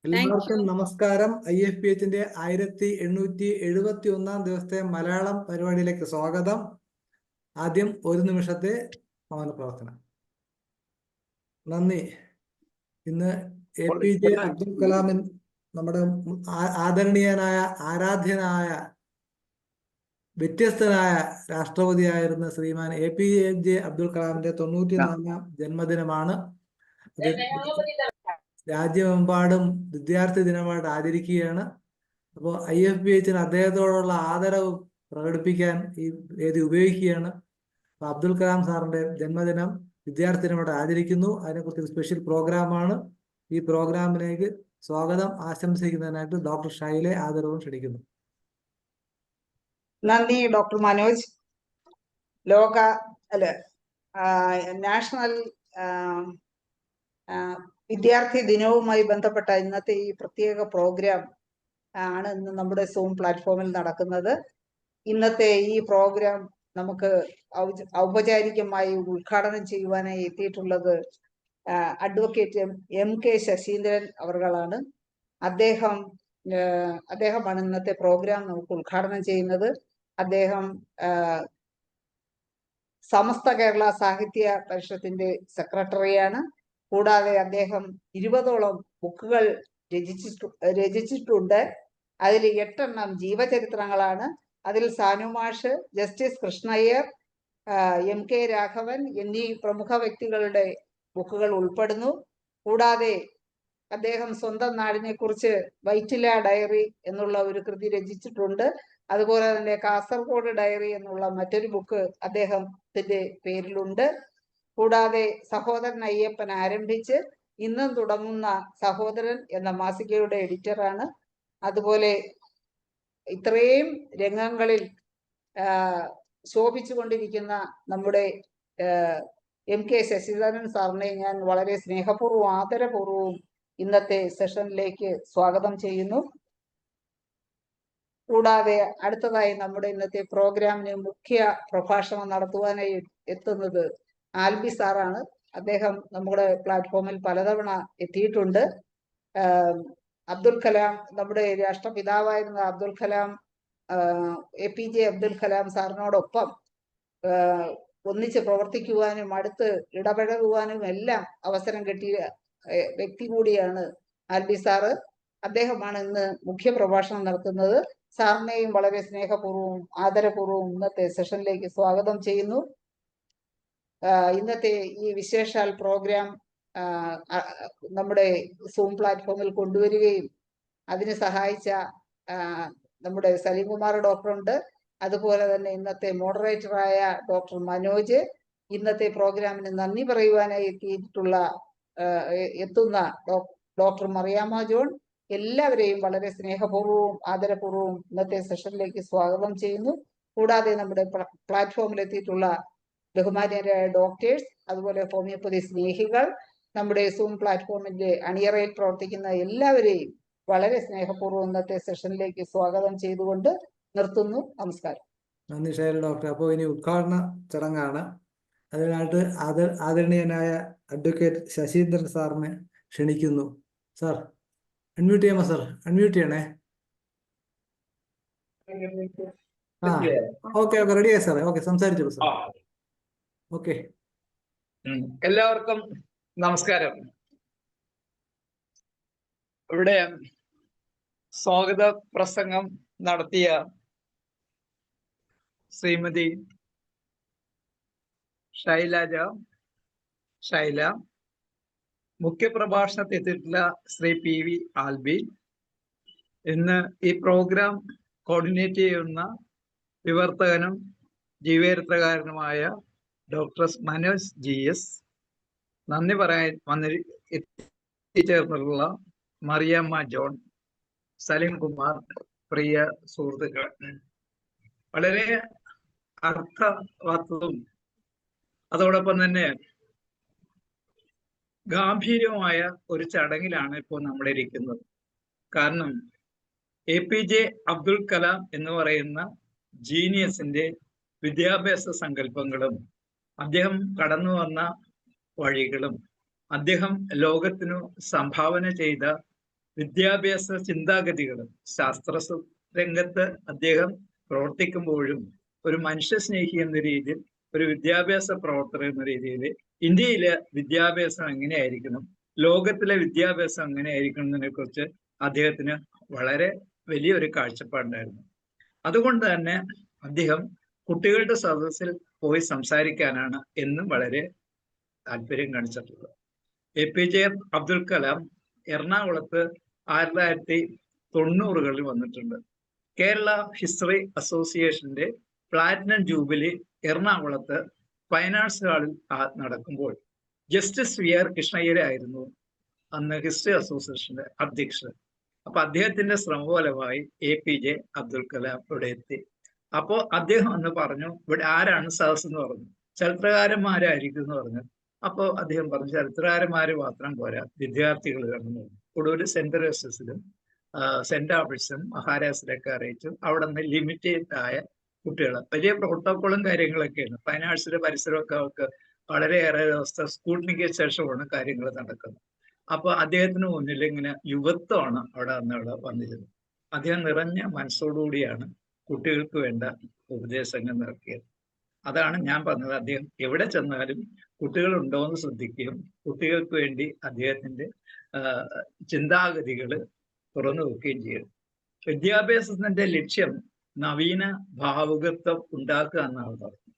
എല്ലാവർക്കും നമസ്കാരം. IFPHന്റെ 1871 ദിവസത്തെ മലയാളം പരിപാടിയിലേക്ക് സ്വാഗതം. ആദ്യം ഒരു നിമിഷത്തെ മൗന പ്രവർത്തനം. നന്ദി. ഇന്ന് APJ അബ്ദുൽ കലാമിൻ നമ്മുടെ ആദരണീയനായ ആരാധ്യനായ വ്യത്യസ്തനായ രാഷ്ട്രപതിയായിരുന്ന ശ്രീമാൻ APJ അബ്ദുൽ കലാമിന്റെ 94ാം ജന്മദിനമാണ്. രാജ്യമെമ്പാടും വിദ്യാർത്ഥി ദിനമായിട്ട് ആചരിക്കുകയാണ്. അപ്പോൾ IFPHന് അദ്ദേഹത്തോടുള്ള ആദരവ് പ്രകടിപ്പിക്കാൻ ഈ വേദി ഉപയോഗിക്കുകയാണ്. അപ്പൊ അബ്ദുൽ കലാം സാറിന്റെ ജന്മദിനം വിദ്യാർത്ഥി ദിനമായിട്ട് ആചരിക്കുന്നു. അതിനെക്കുറിച്ച് സ്പെഷ്യൽ പ്രോഗ്രാമാണ്. ഈ പ്രോഗ്രാമിലേക്ക് സ്വാഗതം ആശംസിക്കുന്നതിനായിട്ട് ഡോക്ടർ ഷൈലെ ആദരവും ക്ഷണിക്കുന്നു. നന്ദി ഡോക്ടർ മനോജ്. നാഷണൽ വിദ്യാർത്ഥി ദിനവുമായി ബന്ധപ്പെട്ട ഇന്നത്തെ ഈ പ്രത്യേക പ്രോഗ്രാം ആണ് ഇന്ന് നമ്മുടെ സൂം പ്ലാറ്റ്ഫോമിൽ നടക്കുന്നത്. ഇന്നത്തെ ഈ പ്രോഗ്രാം നമുക്ക് ഔപചാരികമായി ഉദ്ഘാടനം ചെയ്യുവാനായി എത്തിയിട്ടുള്ളത് അഡ്വക്കേറ്റ് MK ശശീന്ദ്രൻ അവർകളാണ്. അദ്ദേഹമാണ് ഇന്നത്തെ പ്രോഗ്രാം നമുക്ക് ഉദ്ഘാടനം ചെയ്യുന്നത്. അദ്ദേഹം സമസ്ത കേരള സാഹിത്യ പരിഷത്തിന്റെ സെക്രട്ടറിയാണ്. കൂടാതെ അദ്ദേഹം 20ഓളം ബുക്കുകൾ രചിച്ചിട്ടുണ്ട്. അതിൽ 8 ജീവചരിത്രങ്ങളാണ്. അതിൽ സാനുമാഷ്, ജസ്റ്റിസ് കൃഷ്ണയ്യർ, MK രാഘവൻ എന്നീ പ്രമുഖ വ്യക്തികളുടെ ബുക്കുകൾ ഉൾപ്പെടുന്നു. കൂടാതെ അദ്ദേഹം സ്വന്തം നാടിനെ കുറിച്ച് വൈറ്റില ഡയറി എന്നുള്ള ഒരു കൃതി രചിച്ചിട്ടുണ്ട്. അതുപോലെ തന്നെ കാസർഗോഡ് ഡയറി എന്നുള്ള മറ്റൊരു ബുക്ക് അദ്ദേഹത്തിന്റെ പേരിലുണ്ട്. കൂടാതെ സഹോദരൻ അയ്യപ്പൻ ആരംഭിച്ച് ഇന്നും തുടങ്ങുന്ന സഹോദരൻ എന്ന മാസികയുടെ എഡിറ്ററാണ്. അതുപോലെ ഇത്രയും രംഗങ്ങളിൽ ശോഭിച്ചുകൊണ്ടിരിക്കുന്ന നമ്മുടെ MK ശശീന്ദ്രൻ സാറിനെ ഞാൻ വളരെ സ്നേഹപൂർവ്വം ആദരപൂർവ്വവും ഇന്നത്തെ സെഷനിലേക്ക് സ്വാഗതം ചെയ്യുന്നു. കൂടാതെ അടുത്തതായി നമ്മുടെ ഇന്നത്തെ പ്രോഗ്രാമിന് മുഖ്യ പ്രഭാഷണം നടത്തുവാനായി എത്തുന്നത് ആൽബി സാറാണ്. അദ്ദേഹം നമ്മുടെ പ്ലാറ്റ്ഫോമിൽ പലതവണ എത്തിയിട്ടുണ്ട്. അബ്ദുൽ കലാം, നമ്മുടെ രാഷ്ട്രപിതാവായിരുന്ന അബ്ദുൽ കലാം, APJ അബ്ദുൽ കലാം സാറിനോടൊപ്പം ഒന്നിച്ച് പ്രവർത്തിക്കുവാനും അടുത്ത് ഇടപഴകുവാനും എല്ലാം അവസരം കിട്ടിയ വ്യക്തി കൂടിയാണ് ആൽബി സാറ്. അദ്ദേഹമാണ് ഇന്ന് മുഖ്യ പ്രഭാഷണം നടത്തുന്നത്. സാറിനെയും വളരെ സ്നേഹപൂർവ്വവും ആദരപൂർവ്വവും ഇന്നത്തെ സെഷനിലേക്ക് സ്വാഗതം ചെയ്യുന്നു. ഇന്നത്തെ ഈ വിശേഷാൽ പ്രോഗ്രാം നമ്മുടെ സൂം പ്ലാറ്റ്ഫോമിൽ കൊണ്ടുവരികയും അതിന് സഹായിച്ച നമ്മുടെ സലീംകുമാർ ഡോക്ടറുണ്ട്. അതുപോലെ തന്നെ ഇന്നത്തെ മോഡറേറ്ററായ ഡോക്ടർ മനോജ്, ഇന്നത്തെ പ്രോഗ്രാമിന് നന്ദി പറയുവാനായി എത്തുന്ന ഡോക്ടർ മറിയാമ്മ ജോൺ, എല്ലാവരെയും വളരെ സ്നേഹപൂർവ്വവും ആദരപൂർവ്വവും ഇന്നത്തെ സെഷനിലേക്ക് സ്വാഗതം ചെയ്യുന്നു. കൂടാതെ നമ്മുടെ പ്ലാറ്റ്ഫോമിൽ എത്തിയിട്ടുള്ള ബഹുമാന്യരായ ഡോക്ടേഴ്സ്, അതുപോലെ ഹോമിയോപ്പതി സ്നേഹികൾ, നമ്മുടെ സൂം പ്ലാറ്റ്ഫോമിന്റെ അണിയറയിൽ പ്രവർത്തിക്കുന്ന എല്ലാവരെയും വളരെ സ്നേഹപൂർവ്വം ഇന്നത്തെ സെഷനിലേക്ക് സ്വാഗതം ചെയ്തുകൊണ്ട് നിർത്തുന്നു. നമസ്കാരം. നന്ദി ഷൈല ഡോക്ടർ. അപ്പോൾ ഇനി ഉദ്ഘാടന ചടങ്ങാണ്. അതിനായിട്ട് ആദരണീയനായ അഡ്വക്കേറ്റ് ശശീന്ദ്രൻ സാറിനെ ക്ഷണിക്കുന്നു. സാർ അൺമ്യൂട്ട് ചെയ്യാമോ? സാർ അൺമ്യൂട്ട് ചെയ്യണേ. ഓക്കെ റെഡിയായി സാറേ. ഓക്കെ, സംസാരിച്ചോളൂ സാർ. ഓക്കെ, എല്ലാവർക്കും നമസ്കാരം. ഇവിടെ സ്വാഗത പ്രസംഗം നടത്തിയ ശ്രീമതി ഷൈല, മുഖ്യപ്രഭാഷണത്തിൽ എത്തിയിട്ടുള്ള ശ്രീ PV ആൽബി, ഇന്ന് ഈ പ്രോഗ്രാം കോർഡിനേറ്റ് ചെയ്യുന്ന വിവർത്തകനും ജീവചരിത്രകാരനുമായ ഡോക്ടർ മനോജ് GS, നന്ദി പറയാൻ എത്തിച്ചേർന്നിട്ടുള്ള മറിയാമ്മ ജോൺ, സലീം കുമാർ, പ്രിയ സുഹൃത്തുക്കൾ, വളരെ അർത്ഥവത്തും അതോടൊപ്പം തന്നെ ഗാംഭീര്യമായ ഒരു ചടങ്ങിലാണ് ഇപ്പോൾ നമ്മൾ ഇരിക്കുന്നത്. കാരണം APJ അബ്ദുൽ കലാം എന്ന് പറയുന്ന ജീനിയസിന്റെ വിദ്യാഭ്യാസ സങ്കല്പങ്ങളും അദ്ദേഹം കടന്നു വന്ന വഴികളും അദ്ദേഹം ലോകത്തിനു സംഭാവന ചെയ്ത വിദ്യാഭ്യാസ ചിന്താഗതികളും ശാസ്ത്ര രംഗത്ത് അദ്ദേഹം പ്രവർത്തിക്കുമ്പോഴും ഒരു മനുഷ്യസ്നേഹി എന്ന രീതിയിൽ, ഒരു വിദ്യാഭ്യാസ പ്രവർത്തകർ എന്ന രീതിയിൽ ഇന്ത്യയിലെ വിദ്യാഭ്യാസം എങ്ങനെയായിരിക്കണം, ലോകത്തിലെ വിദ്യാഭ്യാസം എങ്ങനെയായിരിക്കണം എന്നതിനെ കുറിച്ച് അദ്ദേഹത്തിന് വളരെ വലിയൊരു കാഴ്ചപ്പാടുണ്ടായിരുന്നു. അതുകൊണ്ട് തന്നെ അദ്ദേഹം കുട്ടികളുടെ സദസ്സിൽ പോയി സംസാരിക്കാനാണ് എന്നും വളരെ താല്പര്യം കാണിച്ചിട്ടുള്ളത്. APJ അബ്ദുൽ കലാം എറണാകുളത്ത് 1990-കളിൽ വന്നിട്ടുണ്ട്. കേരള ഹിസ്റ്ററി അസോസിയേഷന്റെ പ്ലാറ്റിനം ജൂബിലി എറണാകുളത്ത് ഫൈൻ ആർട്സ് ഹാളിൽ നടക്കുമ്പോൾ ജസ്റ്റിസ് VR കൃഷ്ണയ്യരായിരുന്നു അന്ന് ഹിസ്റ്ററി അസോസിയേഷന്റെ അധ്യക്ഷൻ. അപ്പൊ അദ്ദേഹത്തിന്റെ ശ്രമഫലമായി APJ അബ്ദുൽ കലാം ഇവിടെ എത്തി. അപ്പോ അദ്ദേഹം അന്ന് പറഞ്ഞു, ഇവിടെ ആരാണ് സദസ് എന്ന് പറഞ്ഞു. ചരിത്രകാരന്മാരായിരിക്കും എന്ന് പറഞ്ഞു. അപ്പോൾ അദ്ദേഹം പറഞ്ഞു, ചരിത്രകാരന്മാര് മാത്രം പോരാ, വിദ്യാർത്ഥികൾ വേണമെന്ന്. കൂടുതൽ സെന്റ് തെരേസസിലും സെന്റ് ആൽബർട്ട്സും മഹാരാഷ്ട്രയിലൊക്കെ അറിയിച്ചു. അവിടെ നിന്ന് ലിമിറ്റഡ് ആയ കുട്ടികൾ, വലിയ പ്രോട്ടോക്കോളും കാര്യങ്ങളൊക്കെയാണ്. ഫൈൻ ആർട്സിന്റെ പരിസരമൊക്കെ അവർക്ക് വളരെയേറെ ദിവസത്തെ സ്കൂട്ടിനിക്ക് ശേഷമാണ് കാര്യങ്ങൾ നടക്കുന്നത്. അപ്പൊ അദ്ദേഹത്തിന് മുന്നിൽ ഇങ്ങനെ യുവത്വമാണ് അവിടെ വന്നിരുന്നത്. അദ്ദേഹം നിറഞ്ഞ മനസ്സോടുകൂടിയാണ് കുട്ടികൾക്ക് വേണ്ട ഉപദേശങ്ങൾ നൽകിയത്. അതാണ് ഞാൻ പറഞ്ഞത്, അദ്ദേഹം എവിടെ ചെന്നാലും കുട്ടികൾ ഉണ്ടോ എന്ന് ശ്രദ്ധിക്കുകയും കുട്ടികൾക്ക് വേണ്ടി അദ്ദേഹത്തിന്റെ ചിന്താഗതികൾ തുറന്നു വെക്കുകയും ചെയ്യും. വിദ്യാഭ്യാസത്തിന്റെ ലക്ഷ്യം നവീന ഭാവുകത്വം ഉണ്ടാക്കുക എന്നാണ് പറഞ്ഞത്.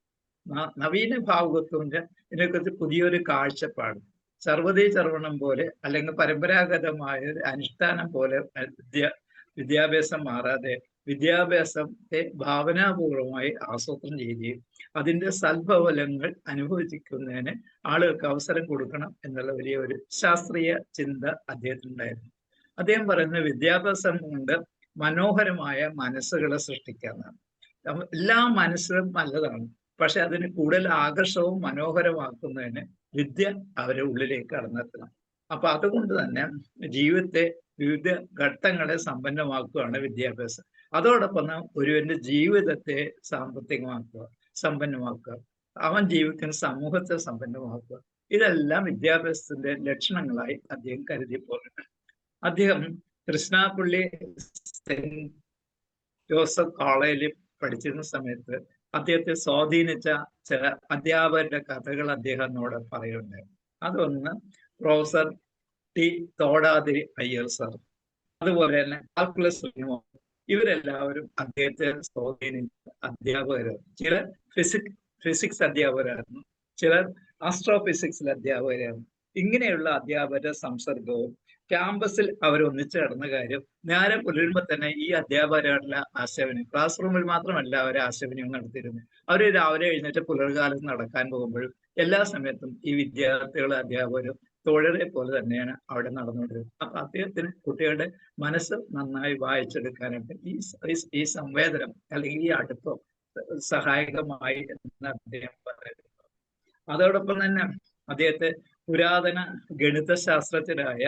നവീന ഭാവുകത്വത്തിന്റെ ഇതിനെക്കുറിച്ച് പുതിയൊരു കാഴ്ചപ്പാട്, സർവ്വതീ സർവണം പോലെ അല്ലെങ്കിൽ പരമ്പരാഗതമായ ഒരു അനുഷ്ഠാനം പോലെ വിദ്യാഭ്യാസം മാറാതെ വിദ്യാഭ്യാസത്തെ ഭാവനാപൂർവമായി ആസൂത്രണം ചെയ്യുകയും അതിന്റെ സൽഫലങ്ങൾ അനുഭവിക്കുന്നതിന് ആളുകൾക്ക് അവസരം കൊടുക്കണം എന്നുള്ള വലിയ ഒരു ശാസ്ത്രീയ ചിന്ത അദ്ദേഹത്തിനുണ്ടായിരുന്നു. അദ്ദേഹം പറയുന്നത് വിദ്യാഭ്യാസം കൊണ്ട് മനോഹരമായ മനസ്സുകളെ സൃഷ്ടിക്കാനാണ്. എല്ലാ മനസ്സും നല്ലതാണ്, പക്ഷെ അതിന് കൂടുതൽ ആകർഷവും മനോഹരമാക്കുന്നതിന് വിദ്യ അവരുടെ ഉള്ളിലേക്ക് കടന്നെത്തണം. അപ്പൊ അതുകൊണ്ട് തന്നെ ജീവിതത്തെ വിവിധ ഘട്ടങ്ങളെ സമ്പന്നമാക്കുകയാണ് വിദ്യാഭ്യാസം. അതോടൊപ്പം ഒരുവന്റെ ജീവിതത്തെ സാമ്പത്തികമാക്കുക, സമ്പന്നമാക്കുക, അവൻ ജീവിക്കുന്ന സമൂഹത്തെ സമ്പന്നമാക്കുക, ഇതെല്ലാം വിദ്യാഭ്യാസത്തിന്റെ ലക്ഷണങ്ങളായി അദ്ദേഹം കരുതിപ്പോകുന്നുണ്ട്. അദ്ദേഹം കൃഷ്ണാപ്പള്ളി സെന്റ് ജോസഫ് കോളേജിൽ പഠിച്ചിരുന്ന സമയത്ത് അദ്ദേഹത്തെ സ്വാധീനിച്ച ചില അധ്യാപകരുടെ കഥകൾ അദ്ദേഹം എന്നോട് പറയുന്നുണ്ടായി. അതൊന്ന് പ്രൊഫസർ T. തോടാതിരി അയ്യർ സാർ, അതുപോലെ തന്നെ കാൽക്കുലസ് ഇവരെല്ലാവരും അദ്ദേഹത്തെ സ്വാധീനിച്ച അധ്യാപകരായിരുന്നു. ചിലർ ഫിസിക്സ് അധ്യാപകരായിരുന്നു, ചിലർ ആസ്ട്രോഫിസിക്സിലെ അധ്യാപകരായിരുന്നു. ഇങ്ങനെയുള്ള അധ്യാപകരുടെ സംസർഗവും ക്യാമ്പസിൽ അവർ ഒന്നിച്ചു കിടന്ന കാര്യം നേരെ പുലരുമ്പോൾ തന്നെ ഈ അധ്യാപകരായിട്ടുള്ള ആശയവിനിമയം, ക്ലാസ് റൂമിൽ മാത്രമല്ല അവർ ആശയവിനിമയം നടത്തിയിരുന്നു. അവർ രാവിലെ എഴുന്നേറ്റ് പുലർകാലത്ത് നടക്കാൻ പോകുമ്പോഴും എല്ലാ സമയത്തും ഈ വിദ്യാർത്ഥികളും അധ്യാപകരും തോഴരെ പോലെ തന്നെയാണ് അവിടെ നടന്നുകൊണ്ടിരുന്നത്. അപ്പൊ അദ്ദേഹത്തിന് കുട്ടികളുടെ മനസ്സ് നന്നായി വായിച്ചെടുക്കാനായിട്ട് ഈ സംവേദനം അല്ലെങ്കിൽ ഈ അടുപ്പം സഹായകമായി എന്ന് അദ്ദേഹം പറയുന്നു. അതോടൊപ്പം തന്നെ അദ്ദേഹത്തെ പുരാതന ഗണിത ശാസ്ത്രജ്ഞരായ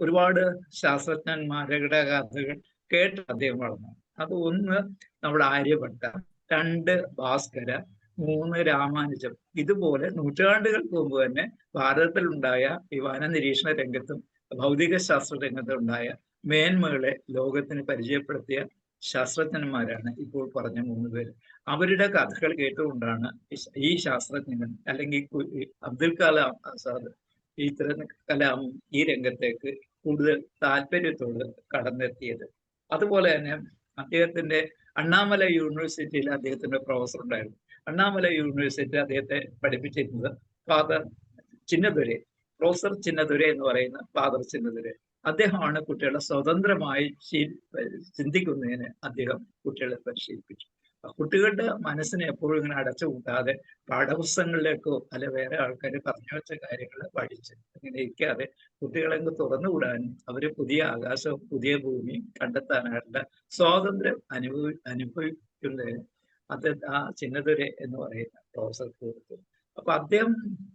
ഒരുപാട് ശാസ്ത്രജ്ഞന്മാരുടെ കഥകൾ കേട്ട് അദ്ദേഹം വളർന്നു. അത് ഒന്ന് നമ്മുടെ ആര്യഭട്ട, 2 ഭാസ്കര, 3 രാമാനുജം. ഇതുപോലെ നൂറ്റാണ്ടുകൾക്ക് മുമ്പ് തന്നെ ഭാരതത്തിലുണ്ടായ വിമാന നിരീക്ഷണ രംഗത്തും ഭൗതിക ശാസ്ത്ര രംഗത്തും ഉണ്ടായ മേന്മകളെ ലോകത്തിന് പരിചയപ്പെടുത്തിയ ശാസ്ത്രജ്ഞന്മാരാണ് ഇപ്പോൾ പറഞ്ഞ 3 പേര്. അവരുടെ കഥകൾ കേട്ടുകൊണ്ടാണ് ഈ ശാസ്ത്രജ്ഞൻ അല്ലെങ്കിൽ അബ്ദുൽ കലാം ആസാദ് കലാമും ഈ രംഗത്തേക്ക് കൂടുതൽ താല്പര്യത്തോട് കടന്നെത്തിയത്. അതുപോലെ തന്നെ അദ്ദേഹത്തിന്റെ അണ്ണാമല യൂണിവേഴ്സിറ്റിയിൽ അദ്ദേഹത്തിന്റെ പ്രൊഫസർ ഉണ്ടായിരുന്നു. അണ്ണാമല യൂണിവേഴ്സിറ്റി അദ്ദേഹത്തെ പഠിപ്പിച്ചിരുന്നത് ഫാദർ ചിന്നതുരെ, പ്രൊഫസർ ചിന്നതുരെ എന്ന് പറയുന്ന ഫാദർ ചിന്നതുരെ. അദ്ദേഹമാണ് കുട്ടികളെ സ്വതന്ത്രമായി ചിന്തിക്കുന്നതിന് അദ്ദേഹം കുട്ടികളെ പരിശീലിപ്പിച്ചു. കുട്ടികളുടെ മനസ്സിനെ എപ്പോഴും ഇങ്ങനെ അടച്ചുകൂട്ടാതെ പാഠപുസ്തകങ്ങളിലേക്കോ അല്ലെ വേറെ ആൾക്കാർ പറഞ്ഞു വെച്ച കാര്യങ്ങൾ പഠിച്ച് അങ്ങനെ ഇരിക്കാതെ കുട്ടികളെ തുറന്നുകൂടാനും അവര് പുതിയ ആകാശവും പുതിയ ഭൂമിയും കണ്ടെത്താനായിട്ടുള്ള സ്വാതന്ത്ര്യം അനുഭവിക്കുന്നതിന് ആ ചിന്നതുരെ എന്ന് പറയുന്ന പ്രൊഫസർക്ക് കൊടുത്തു. അപ്പൊ അദ്ദേഹം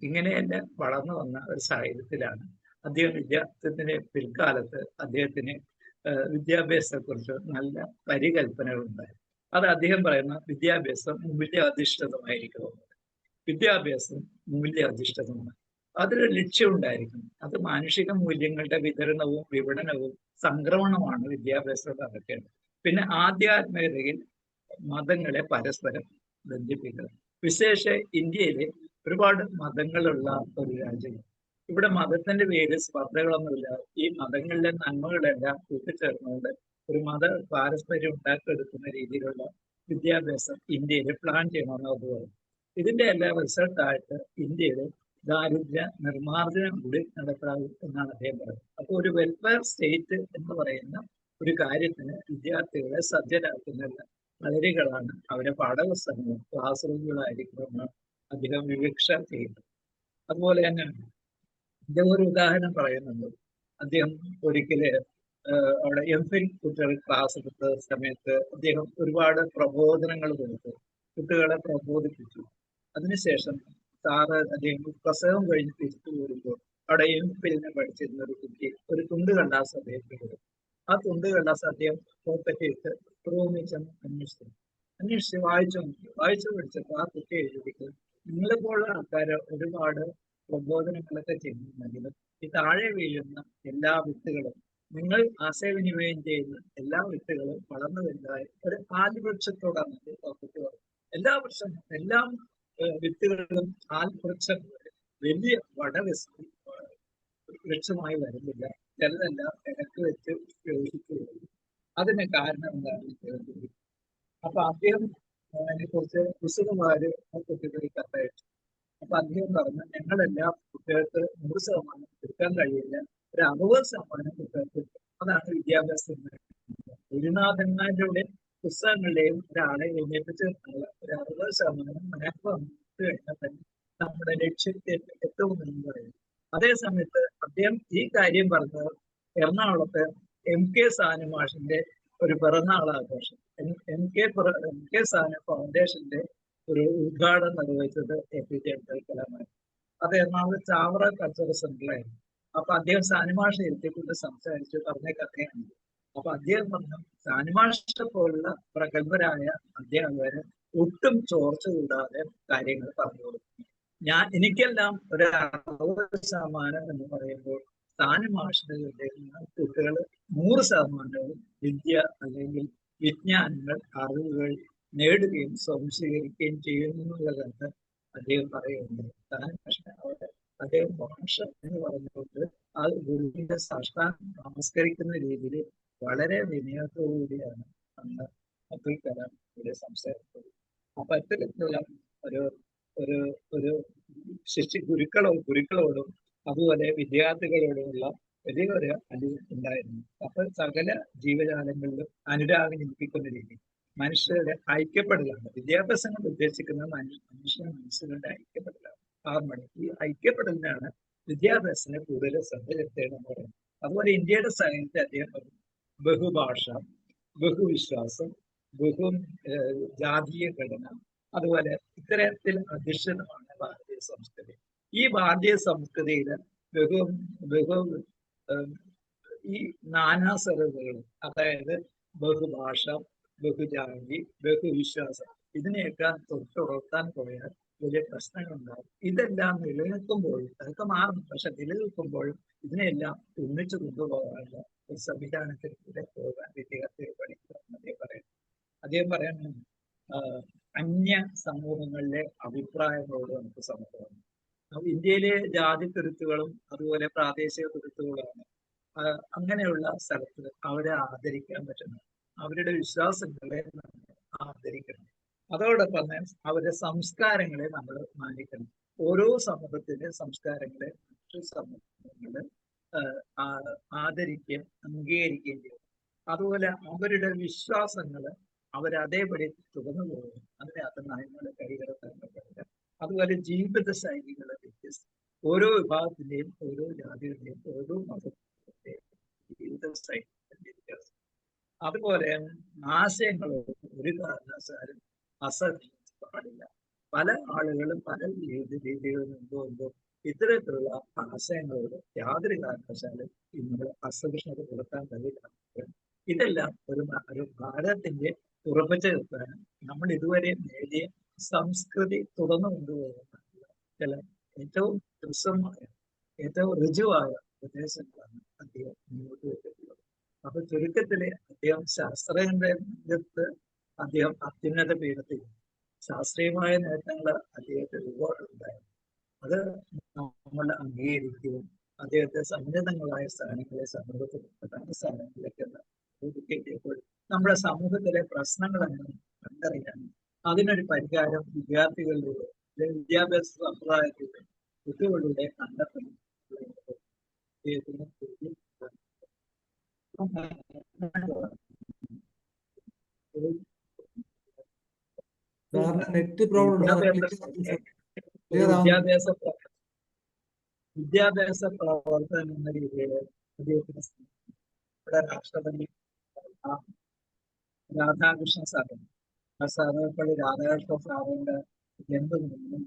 ഇങ്ങനെയല്ല വളർന്നു വന്ന ഒരു സാഹചര്യത്തിലാണ് അദ്ദേഹം വിദ്യാർത്ഥിയുടെ പിൽക്കാലത്ത് അദ്ദേഹത്തിന് വിദ്യാഭ്യാസത്തെക്കുറിച്ച് നല്ല പരികല്പനകൾ ഉണ്ടായി. അത് അദ്ദേഹം പറയുന്ന വിദ്യാഭ്യാസം മൂല്യാധിഷ്ഠിതമായിരിക്കണം. വിദ്യാഭ്യാസം മൂല്യാധിഷ്ഠിതമാണ്. അതൊരു ലക്ഷ്യം ഉണ്ടായിരിക്കും. അത് മാനുഷിക മൂല്യങ്ങളുടെ വിതരണവും വിപണനവും സംക്രമണമാണ് വിദ്യാഭ്യാസത്തിൽ നടക്കേണ്ടത്. പിന്നെ ആധ്യാത്മികതയിൽ മതങ്ങളെ പരസ്പരം ബന്ധിപ്പിക്കുക. വിശേഷ ഇന്ത്യയിലെ ഒരുപാട് മതങ്ങളുള്ള ഒരു രാജ്യമാണ്. ഇവിടെ മതത്തിന്റെ പേര് സ്പർദ്ധകളൊന്നുമില്ല. ഈ മതങ്ങളിലെ നന്മകളെല്ലാം കൂട്ടിച്ചേർന്നുകൊണ്ട് ഒരു മത പാരസ്പര്യം ഉണ്ടാക്കിയെടുക്കുന്ന രീതിയിലുള്ള വിദ്യാഭ്യാസം ഇന്ത്യയിൽ പ്ലാൻ ചെയ്യണമെന്ന് അത് പറയും. ഇതിന്റെ എല്ലാം റിസൾട്ടായിട്ട് ഇന്ത്യയിൽ ദാരിദ്ര്യ നിർമ്മാർജ്ജനം കൂടി നടപ്പാകും എന്നാണ് അദ്ദേഹം പറയുന്നത്. അപ്പോൾ ഒരു വെൽഫെയർ സ്റ്റേറ്റ് എന്ന് പറയുന്ന ഒരു കാര്യത്തിന് വിദ്യാർത്ഥികളെ സജ്ജരാക്കുന്ന കളരികളാണ് അവരെ പാഠപുസ്തകങ്ങളും ക്ലാസ് റൂമുകളായിരിക്കുമെന്ന് അദ്ദേഹം വിവക്ഷ ചെയ്യുന്നത്. അതുപോലെ തന്നെ അദ്ദേഹം ഒരു ഉദാഹരണം പറയുന്നുണ്ട്. അദ്ദേഹം ഒരിക്കല് അവിടെ എംഫിൽ കുട്ടികൾ ക്ലാസ് എടുത്ത സമയത്ത് അദ്ദേഹം ഒരുപാട് പ്രബോധനങ്ങൾ കൊടുത്തു, കുട്ടികളെ പ്രബോധിപ്പിച്ചു. അതിനുശേഷം സാറ് അദ്ദേഹം പ്രസവം കഴിഞ്ഞ് തിരിച്ചു പോരുമ്പോൾ അവിടെ എംഫിലിനെ പഠിച്ചിരുന്ന ഒരു കുട്ടി ഒരു തുണ്ട് കണ്ടാസ് അദ്ദേഹത്തിന് കൊടുത്തു. ആ തുണ്ട് കണ്ടാസ് അദ്ദേഹം പോക്കറ്റിട്ട് റൂമിൽ ചെന്ന് അന്വേഷിച്ച് വായിച്ചു പഠിച്ചപ്പോൾ ആ കുട്ടി എഴുതിയിട്ട് നിങ്ങളെപ്പോലുള്ള ആൾക്കാർ ഒരുപാട് പ്രബോധനങ്ങളൊക്കെ ചെയ്യുന്നുണ്ടെങ്കിലും ഈ താഴെ വീഴുന്ന എല്ലാ വിത്തുകളും നിങ്ങൾ ആശയവിനിമയം ചെയ്യുന്ന എല്ലാ വിത്തുകളും വളർന്നു വലുതായി ഒരു ആൽവൃക്ഷത്തോടാണ് കുട്ടി പറഞ്ഞത്. എല്ലാ വൃക്ഷവും എല്ലാം വിത്തുകളും ആൽവൃക്ഷം വലിയ വൃക്ഷമായി വരുന്നില്ല. ചിലതെല്ലാം ഇടയ്ക്ക് വെച്ച് യോജിക്കുകയുള്ളൂ. അതിന് കാരണം എന്താണ്? അപ്പൊ അദ്ദേഹം അതിനെക്കുറിച്ച് വിശദമാര് കുട്ടികളിൽ കത്തയച്ചു. അപ്പൊ അദ്ദേഹം പറഞ്ഞു, ഞങ്ങളെല്ലാം കുട്ടികൾക്ക് 100% എടുക്കാൻ കഴിയില്ല, ഒരു 60% കുട്ടികൾക്ക്. അതാണ് വിദ്യാഭ്യാസം. ഗുരുനാഥന്മാരുടെ പുസ്തകങ്ങളുടെയും ഒരാളെ എഴുന്നേൽപ്പിച്ച് ഒരു 60% മാക്സിമം കഴിഞ്ഞാൽ തന്നെ നമ്മുടെ ലക്ഷ്യത്തെ എത്തുമെന്ന് പറയുന്നു. അതേ സമയത്ത് അദ്ദേഹം ഈ കാര്യം പറഞ്ഞത് എറണാകുളത്ത് MK സാനു മാഷിന്റെ ഒരു പിറന്നാൾ ആഘോഷം, MK സാനു ഫൗണ്ടേഷന്റെ ഒരു ഉദ്ഘാടനം നിർവഹിച്ചത് APJ അബ്ദുൽ കലാമാണ്. അത് എറണാകുളം ചാവറ കൾച്ചറൽ സെന്ററിലായിരുന്നു. അപ്പൊ അദ്ദേഹം സാനുമാഷെ ഇരുത്തിക്കൊണ്ട് സംസാരിച്ചു പറഞ്ഞ കഥയാണ്. അപ്പൊ അദ്ദേഹം പറഞ്ഞു, സാനുമാഷെ പോലുള്ള പ്രഗത്ഭരായ അധ്യാപകര് ഒട്ടും ചോർച്ച കൂടാതെ കാര്യങ്ങൾ പറഞ്ഞു കൊടുക്കുന്നു. എനിക്കെല്ലാം ഒരു 60% എന്ന് പറയുമ്പോൾ സാനുമാഷിന്റെ കുട്ടികൾ 100% വിദ്യ അല്ലെങ്കിൽ വിജ്ഞാനങ്ങൾ അറിവുകൾ നേടുകയും സംശീകരിക്കുകയും ചെയ്യുന്നതാണ് അദ്ദേഹം പറയുന്നത്. അദ്ദേഹം ഭാഷ എന്ന് പറഞ്ഞുകൊണ്ട് ആ ഗുരുവിന്റെ സാഷ്ടാംഗം നമസ്കരിക്കുന്ന രീതിയിൽ വളരെ വിനയത്തോടുകൂടിയാണ് അന്ന് അബ്ദുൽ കലാം ഇവിടെ സംസാരിച്ചത്. അപ്പൊ അത്തരത്തിലുള്ള ഒരു ഒരു ഒരു ഗുരുക്കളോടും അതുപോലെ വിദ്യാർത്ഥികളോടുമുള്ള വലിയൊരു അനുഭവം ഉണ്ടായിരുന്നു. അപ്പൊ സകല ജീവജാലങ്ങളിലും അനുരാഗം ജനിപ്പിക്കുന്ന രീതി മനുഷ്യരുടെ ഐക്യപ്പെടലാണ്. വിദ്യാഭ്യാസം കൊണ്ട് ഉദ്ദേശിക്കുന്നത് മനുഷ്യന്റെ മനസ്സുകളുടെ ഐക്യപ്പെടലാണ്. ഈ ഐക്യപ്പെടലിനാണ് വിദ്യാഭ്യാസത്തിന് കൂടുതൽ ശ്രദ്ധ ചെലുത്തേണ്ടെന്ന് പറയുന്നത്. അതുപോലെ ഇന്ത്യയുടെ സാഹിത്യത്തെ അദ്ദേഹം പറഞ്ഞു, ബഹുഭാഷ, ബഹുവിശ്വാസം, ജാതീയ ഘടന, അതുപോലെ ഇത്തരത്തിൽ അധിഷ്ഠിതമാണ് ഭാരതീയ സംസ്കൃതി. ഈ ഭാരതീയ സംസ്കൃതിയിൽ ഈ നാനാസരതകൾ, അതായത് ബഹുഭാഷ, ബഹുജാതി, ബഹുവിശ്വാസം, ഇതിനെയൊക്കെ തൊട്ടുറത്താൻ പോയാൽ വലിയ പ്രശ്നങ്ങളുണ്ടാകും. ഇതെല്ലാം നിലനിൽക്കുമ്പോഴും അതൊക്കെ മാറും, പക്ഷെ നിലനിൽക്കുമ്പോഴും ഇതിനെല്ലാം ഒന്നിച്ചു കൊണ്ടുപോകാനുള്ള ഒരു സംവിധാനത്തിലൂടെ പോകാൻ വിദ്യാർത്ഥികൾ പഠിക്കുക അദ്ദേഹം പറയുന്നത് അന്യ സമൂഹങ്ങളിലെ അഭിപ്രായങ്ങളോട് നമുക്ക് സമൂഹമാണ്. ഇന്ത്യയിലെ ജാതി തുരുത്തുകളും അതുപോലെ പ്രാദേശിക തുരുത്തുകളാണ്. അങ്ങനെയുള്ള സ്ഥലത്ത് അവരെ ആദരിക്കാൻ പറ്റണം, അവരുടെ വിശ്വാസങ്ങളെ നമ്മൾ ആദരിക്കണം. അതോടൊപ്പം തന്നെ അവരുടെ സംസ്കാരങ്ങളെ നമ്മൾ മാനിക്കണം. ഓരോ സമൂഹത്തിന്റെ സംസ്കാരങ്ങളെ മറ്റു സമൂഹങ്ങള് ആദരിക്കുകയും അംഗീകരിക്കുകയും ചെയ്യും. അതുപോലെ അവരുടെ വിശ്വാസങ്ങള് അവരതേപടി തുടർന്നു പോകും. അതിനകത്ത് നയങ്ങളെ കൈകടത്താൻ പറ്റില്ല. അതുപോലെ ജീവിത ശൈലികളെ വ്യത്യസ്തം, ഓരോ വിഭാഗത്തിന്റെയും ഓരോ ജാതിയുടെയും ഓരോ മതത്തിന്റെയും ജീവിത ശൈലികളുടെ വ്യത്യാസം. അതുപോലെ ആശയങ്ങളോട് ഒരു കാരണവശാലും അസഹിഷ്ണുത പാടില്ല. പല ആളുകളും പല രീതികളും മുൻപോകുമ്പോൾ ഇത്തരത്തിലുള്ള ആശയങ്ങളോട് യാതൊരു കാരണവശാലും ഇന്ന് അസഹിഷ്ണുത കൊടുക്കാൻ കഴിയില്ല. ഇതെല്ലാം ഒരു ഭാരതത്തിന്റെ ഉറപ്പിച്ചു നിർത്താനും നമ്മൾ ഇതുവരെ നേടിയ സംസ്കൃതി തുറന്നു കൊണ്ടുപോകുന്ന ചില ഏറ്റവും ഹ്രസ്വമായ ഏറ്റവും ഋജുവായ ഉപദേശങ്ങളാണ് അദ്ദേഹം മുന്നോട്ട് വെച്ചിട്ടുള്ളത്. അപ്പൊ ചുരുക്കത്തില് അദ്ദേഹം ശാസ്ത്രരംഗത്ത് അദ്ദേഹം അത്യുന്നത പീഠത്തിൽ ശാസ്ത്രീയമായ നേട്ടങ്ങൾ അദ്ദേഹത്തിന് ഒരുപാടുണ്ടായിരുന്നു. അത് നമ്മൾ അംഗീകരിക്കുകയും അദ്ദേഹത്തെ സമുന്നതങ്ങളായ സ്ഥാനങ്ങളെ സമൂഹത്തിൽ പ്രധാന സ്ഥാനങ്ങളിലേക്ക് ഒതുക്കിയപ്പോൾ നമ്മുടെ സമൂഹത്തിലെ പ്രശ്നങ്ങൾ അങ്ങനെ കണ്ടറിയാനും അതിനൊരു പരിഹാരം വിദ്യാർത്ഥികളിലൂടെ വിദ്യാഭ്യാസ സമ്പ്രദായത്തിലൂടെ കുട്ടികളിലൂടെ കണ്ടെത്തണം. നെറ്റ് പ്രോബ്ലം വിദ്യാഭ്യാസ പ്രവർത്തനം എന്ന രീതിയിൽ അദ്ദേഹത്തിന് ഇവിടെ രാഷ്ട്രപതി രാധാകൃഷ്ണ സാറിന് സർവപ്പള്ളി രാധാകൃഷ്ണ സാറിന്റെ ജന്മദിനം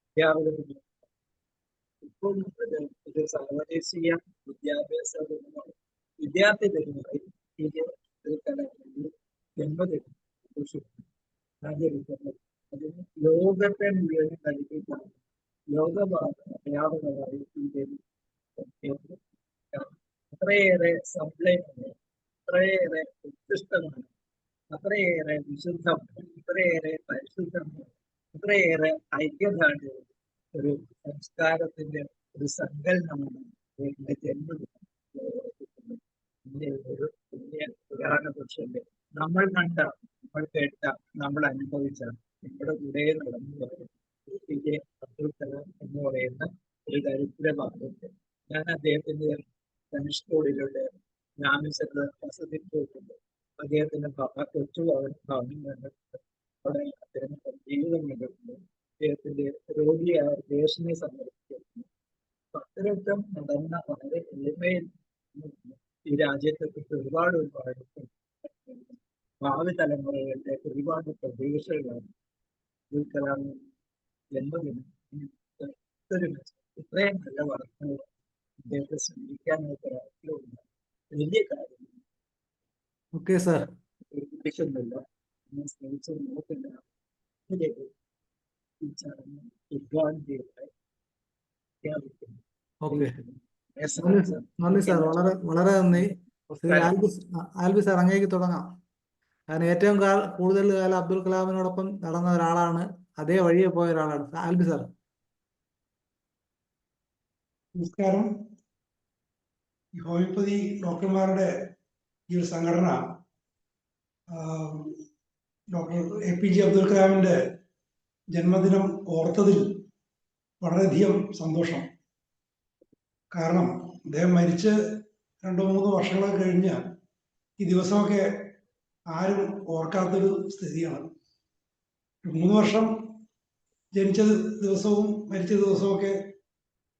അധ്യാപകത്തിന് ഇപ്പോൾ ഒരു സർവദേശീയ വിദ്യാഭ്യാസ ദിനമായി വിദ്യാർത്ഥി ദിനമായി ജന്മദിനം ആചരിക്കുന്നത്. അതിന് ലോകത്തെ മുഴുവൻ കഴിപ്പിക്കാൻ ലോകവ്യാപകമായി അത്രയേറെ സംപ്ലൈമാണ്, അത്രയേറെ ഉത്കൃഷ്ടമാണ്, അത്രയേറെ വിശുദ്ധമാണ്, അത്രയേറെ പരിശുദ്ധമാണ്, അത്രയേറെ ഐക്യദാർഢ്യമാണ് ഒരു സംസ്കാരത്തിന്റെ ഒരു സങ്കലനമാണ് ഇതിന്റെ ജന്മദിനം. ഒരു പുണ്യ പുരാണ പുരുഷന്റെ നമ്മൾ കണ്ട, നമ്മൾ കേട്ട, നമ്മൾ അനുഭവിച്ച, നമ്മുടെ കൂടെ നടന്നു പോയ APJ അബ്ദുൽ കലാം എന്ന് പറയുന്ന ഒരു ദരിദ്രഭാഗത്ത് ഞാൻ അദ്ദേഹത്തിന്റെ ധനുഷ്കോടിയിലൂടെ രാമേശ്വരത്ത് വസതി പോയിട്ടുണ്ട്. അദ്ദേഹത്തിന്റെ കൊച്ചു ഭവനം കണ്ടിട്ടുണ്ട്. അവിടെ അദ്ദേഹം ജീവിതം കണ്ടിട്ടുണ്ട്. അദ്ദേഹത്തിന്റെ രോഗിയായ ദേശിനെ സംഘടിപ്പിച്ചിട്ടുണ്ട്. അത്തരത്തിൽ നടന്ന വളരെ എളിമയിൽ ഈ രാജ്യത്തെ കുറിച്ച് ഒരുപാട് ഭാവി തലമുറകളുടെ ഒരുപാട് പ്രതീക്ഷകളാണ് അബ്ദുൽ കലാമിന് ജന്മദിനം. ഇത്രയും നല്ല വർക്കുകൾ അദ്ദേഹത്തെ സ്മരിക്കാനായിട്ട് ഒരാളുണ്ട്. വലിയ കാര്യം ഓക്കെ സാർ, സ്മരിക്കുന്നില്ല, സ്മരിച്ച് നോക്കില്ല. ഇതിലേക്ക് ഈ ചടങ്ങ് ഉദ്ഘാടനം പ്രഖ്യാപിക്കുന്നു. ഓക്കെ, നന്ദി സാർ, വളരെ വളരെ നന്ദി. ആൽബി സാർ, അങ്ങേക്ക് തുടങ്ങാം. ഞാൻ ഏറ്റവും കൂടുതൽ കാലം അബ്ദുൽ കലാമിനോടൊപ്പം നടന്ന ഒരാളാണ്, അതേ വഴിയെ പോയ ഒരാളാണ്. ആൽബി സാർ. നമസ്കാരം. ഈ ഹോമിയോപ്പതി ഡോക്ടർമാരുടെ ഈ ഒരു സംഘടന ഡോക്ടർ APJ അബ്ദുൽ കലാമിന്റെ ജന്മദിനം ഓർത്തതിൽ വളരെയധികം സന്തോഷം. കാരണം അദ്ദേഹം മരിച്ച് 2-3 വർഷങ്ങളൊക്കെ കഴിഞ്ഞ് ഈ ദിവസമൊക്കെ ആരും ഓർക്കാത്തൊരു സ്ഥിതിയാണ്. 3 വർഷം ജനിച്ച ദിവസവും മരിച്ച ദിവസമൊക്കെ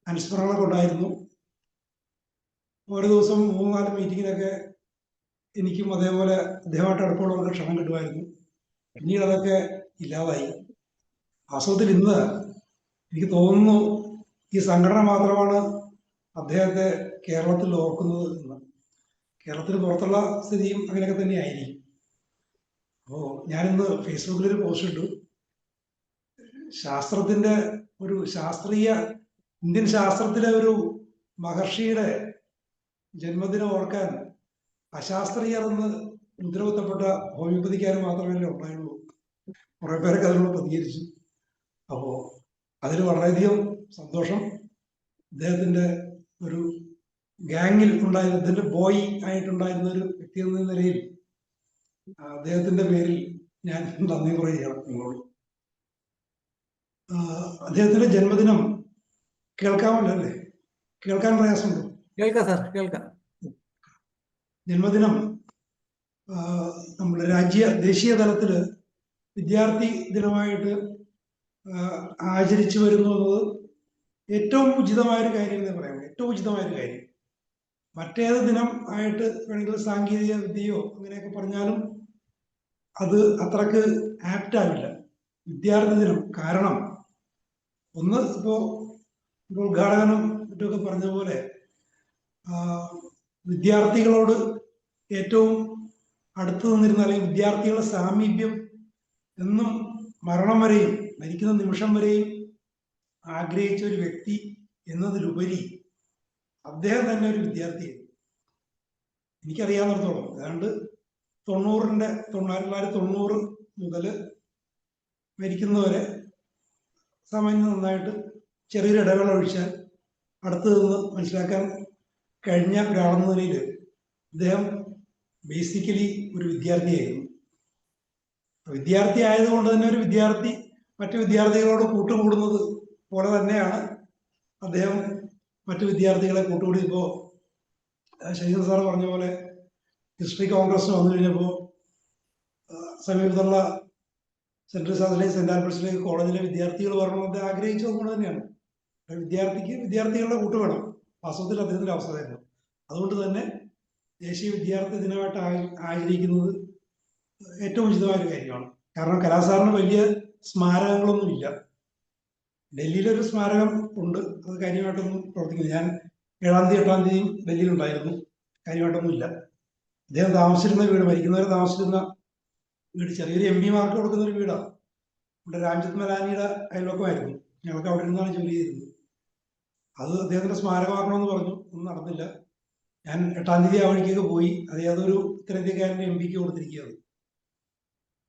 അനുസ്മരണങ്ങളൊക്കെ ഉണ്ടായിരുന്നു. ഓരോ ദിവസം 3-4 മീറ്റിങ്ങിനൊക്കെ എനിക്കും അതേപോലെ അദ്ദേഹമായിട്ട് അടുപ്പമുള്ളവർക്ക് ക്ഷണം കിട്ടുമായിരുന്നു. പിന്നീട് അതൊക്കെ ഇല്ലാതായി. വാസ്തവത്തിൽ ഇന്ന് എനിക്ക് തോന്നുന്നു ഈ സംഘടന മാത്രമാണ് അദ്ദേഹത്തെ കേരളത്തിൽ ഓർക്കുന്നത് എന്ന്. കേരളത്തിന് പുറത്തുള്ള സ്ഥിതിയും അങ്ങനെയൊക്കെ തന്നെ ആയിരിക്കും. അപ്പോൾ ഞാനിന്ന് ഫേസ്ബുക്കിലൊരു പോസ്റ്റ് ഇട്ടു. ശാസ്ത്രത്തിന്റെ ഒരു ഇന്ത്യൻ ശാസ്ത്രത്തിലെ ഒരു മഹർഷിയുടെ ജന്മദിനം ഓർക്കാൻ അശാസ്ത്രീയരെന്ന് മുദ്രകുത്തപ്പെട്ട ഹോമിയോപ്പതിക്കാർ മാത്രമല്ലേ ഉണ്ടായുള്ളൂ. കുറെ പേരൊക്കെ അതിനോട് പ്രതികരിച്ചു. അപ്പോൾ അതിൽ വളരെയധികം സന്തോഷം. അദ്ദേഹത്തിന്റെ ഒരു ഗാങ്ങിൽ ഉണ്ടായിരുന്ന, ഇതിന്റെ ബോയ് ആയിട്ടുണ്ടായിരുന്ന ഒരു വ്യക്തി എന്ന നിലയിൽ അദ്ദേഹത്തിന്റെ പേരിൽ ഞാൻ നന്ദി പറയുകയാണ് നിങ്ങളോട്. അദ്ദേഹത്തിന്റെ ജന്മദിനം കേൾക്കാമല്ലോ അല്ലേ? കേൾക്കാൻ പ്രയാസമുണ്ടോ? കേൾക്കാം സാർ, കേൾക്കാം. ജന്മദിനം നമ്മുടെ ദേശീയ തലത്തിൽ വിദ്യാർത്ഥി ദിനമായിട്ട് ആചരിച്ചു വരുന്നു എന്നത് ഏറ്റവും ഉചിതമായൊരു കാര്യം എന്ന് പറയാം. ഏറ്റവും ഉചിതമായൊരു കാര്യം. മറ്റേത് ദിനം ആയിട്ട് വേണമെങ്കിൽ സാങ്കേതിക വിദ്യയോ അങ്ങനെയൊക്കെ പറഞ്ഞാലും അത് അത്രക്ക് ആപ്റ്റ് ആവില്ല. വിദ്യാർത്ഥി ദിനം കാരണം ഒന്ന്, ഇപ്പോൾ ഉദ്ഘാടകനും മറ്റൊക്കെ പറഞ്ഞ പോലെ വിദ്യാർത്ഥികളോട് ഏറ്റവും അടുത്തു നിന്നിരുന്ന അല്ലെങ്കിൽ വിദ്യാർത്ഥികളുടെ സാമീപ്യം എന്നും മരണം വരെയും മരിക്കുന്ന നിമിഷം വരെയും ആഗ്രഹിച്ച ഒരു വ്യക്തി എന്നതിലുപരി അദ്ദേഹം തന്നെ ഒരു വിദ്യാർത്ഥിയായിരുന്നു. എനിക്കറിയാവുന്നിടത്തോളം ഏതാണ്ട് 1990 മുതൽ മരിക്കുന്നവരെ സാമാന്യം നന്നായിട്ട് ചെറിയൊരു ഇടവേള ഒഴിച്ചാൽ അടുത്ത് നിന്ന് മനസ്സിലാക്കാൻ കഴിഞ്ഞ ഒരാളെന്ന നിലയിൽ അദ്ദേഹം ബേസിക്കലി ഒരു വിദ്യാർത്ഥിയായിരുന്നു. വിദ്യാർത്ഥി ആയതുകൊണ്ട് തന്നെ ഒരു വിദ്യാർത്ഥി മറ്റു വിദ്യാർത്ഥികളോട് കൂട്ടുകൂടുന്നത് പോലെ തന്നെയാണ് അദ്ദേഹം മറ്റു വിദ്യാർത്ഥികളെ കൂട്ടുകൂടി. ഇപ്പോൾ ശശീന്ദ്രൻ സാറ് പറഞ്ഞ പോലെ ഹിസ്റ്ററി കോൺഗ്രസ് വന്നു കഴിഞ്ഞപ്പോൾ സമീപത്തുള്ള സെൻട്രൽ സാസിലേക്ക് സെന്റ് ആൽബർട്ട്സിലേക്ക് കോളേജിലെ വിദ്യാർത്ഥികൾ വരണമെന്ന് ആഗ്രഹിച്ചത് കൊണ്ട് തന്നെയാണ്. വിദ്യാർത്ഥിക്ക് വിദ്യാർത്ഥികളുടെ കൂട്ട് വേണം. വാസ്തവത്തിൽ അദ്ദേഹത്തിന്റെ അവസ്ഥയായിരുന്നു. അതുകൊണ്ട് തന്നെ ദേശീയ വിദ്യാർത്ഥി ദിനമായിട്ട് ആചരിക്കുന്നത് ഏറ്റവും ഉചിതമായ ഒരു കാര്യമാണ്. കാരണം കലാസാറിന് വലിയ സ്മാരകങ്ങളൊന്നുമില്ല. ഡൽഹിയിലൊരു സ്മാരകം ഉണ്ട്, അത് കാര്യമായിട്ടൊന്നും പ്രവർത്തിക്കുന്നില്ല. ഞാൻ 7-ാം തീയതി 8-ാം തീയതിയും ഡൽഹിയിലുണ്ടായിരുന്നു. കാര്യമായിട്ടൊന്നുമില്ല. അദ്ദേഹം താമസിച്ചിരുന്ന വീട്, മരിക്കുന്നവരെ താമസിച്ചിരുന്ന വീട് ചെറിയൊരു MP മാർക്ക് കൊടുക്കുന്ന ഒരു വീടാണ്. ഇവിടെ രാംജത്ത് മലാനിയുടെ അയൽവക്കമായിരുന്നു. ഞങ്ങൾക്ക് അവിടെ നിന്നാണ് ജോലി ചെയ്തിരുന്നത്. അത് അദ്ദേഹത്തിന്റെ സ്മാരകമാക്കണമെന്ന് പറഞ്ഞു, ഒന്നും നടന്നില്ല. ഞാൻ 8-ാം തീയതി ആ വഴിക്കൊക്കെ പോയി. അത് ഏതൊരു ഉത്തരേന്ത്യക്കാരൻ്റെ MP കൊടുത്തിരിക്കുകയാണ്.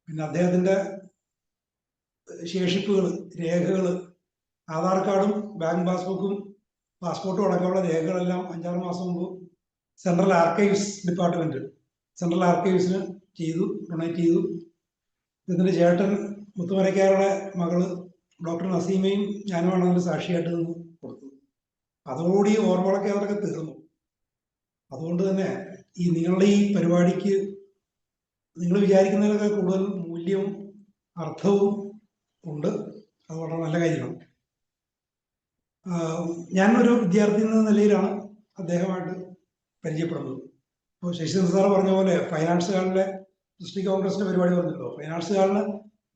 പിന്നെ അദ്ദേഹത്തിന്റെ ശേഷിപ്പുകൾ, രേഖകൾ, ആധാർ കാർഡും ബാങ്ക് പാസ്ബുക്കും പാസ്പോർട്ടും അടക്കമുള്ള രേഖകളെല്ലാം 5-6 മാസം മുമ്പ് സെൻട്രൽ ആർക്കൈവ്സ് ഡിപ്പാർട്ട്മെന്റ് സെൻട്രൽ ആർക്കൈവ്സിന് ഡൊണേറ്റ് ചെയ്തു. ഇതിന്റെ ചേട്ടൻ മുത്തുമരക്കാരുടെ മകള് ഡോക്ടർ നസീമയും ഞാനുമാണ് അതിന് സാക്ഷിയായിട്ട് നിന്ന് കൊടുത്തു. അതോടുകൂടി ഓർമ്മകളൊക്കെ അവരൊക്കെ തീർന്നു. അതുകൊണ്ട് തന്നെ നിങ്ങളുടെ ഈ പരിപാടിക്ക് നിങ്ങൾ വിചാരിക്കുന്നതിനൊക്കെ കൂടുതൽ മൂല്യവും അർത്ഥവും ഉണ്ട്. അത് വളരെ നല്ല കാര്യമാണ്. ഞാനൊരു വിദ്യാർത്ഥി എന്ന നിലയിലാണ് അദ്ദേഹമായിട്ട് പരിചയപ്പെടുന്നത്. ഇപ്പോൾ ശശീന്ദ്രൻ സാറ് പറഞ്ഞ പോലെ ഫൈനാൻസ് ഹാളിലെ ഡിസ്ട്രിക്ട് കോൺഗ്രസിന്റെ പരിപാടി പറഞ്ഞല്ലോ. ഫൈനാൻസ് ഹാളിന്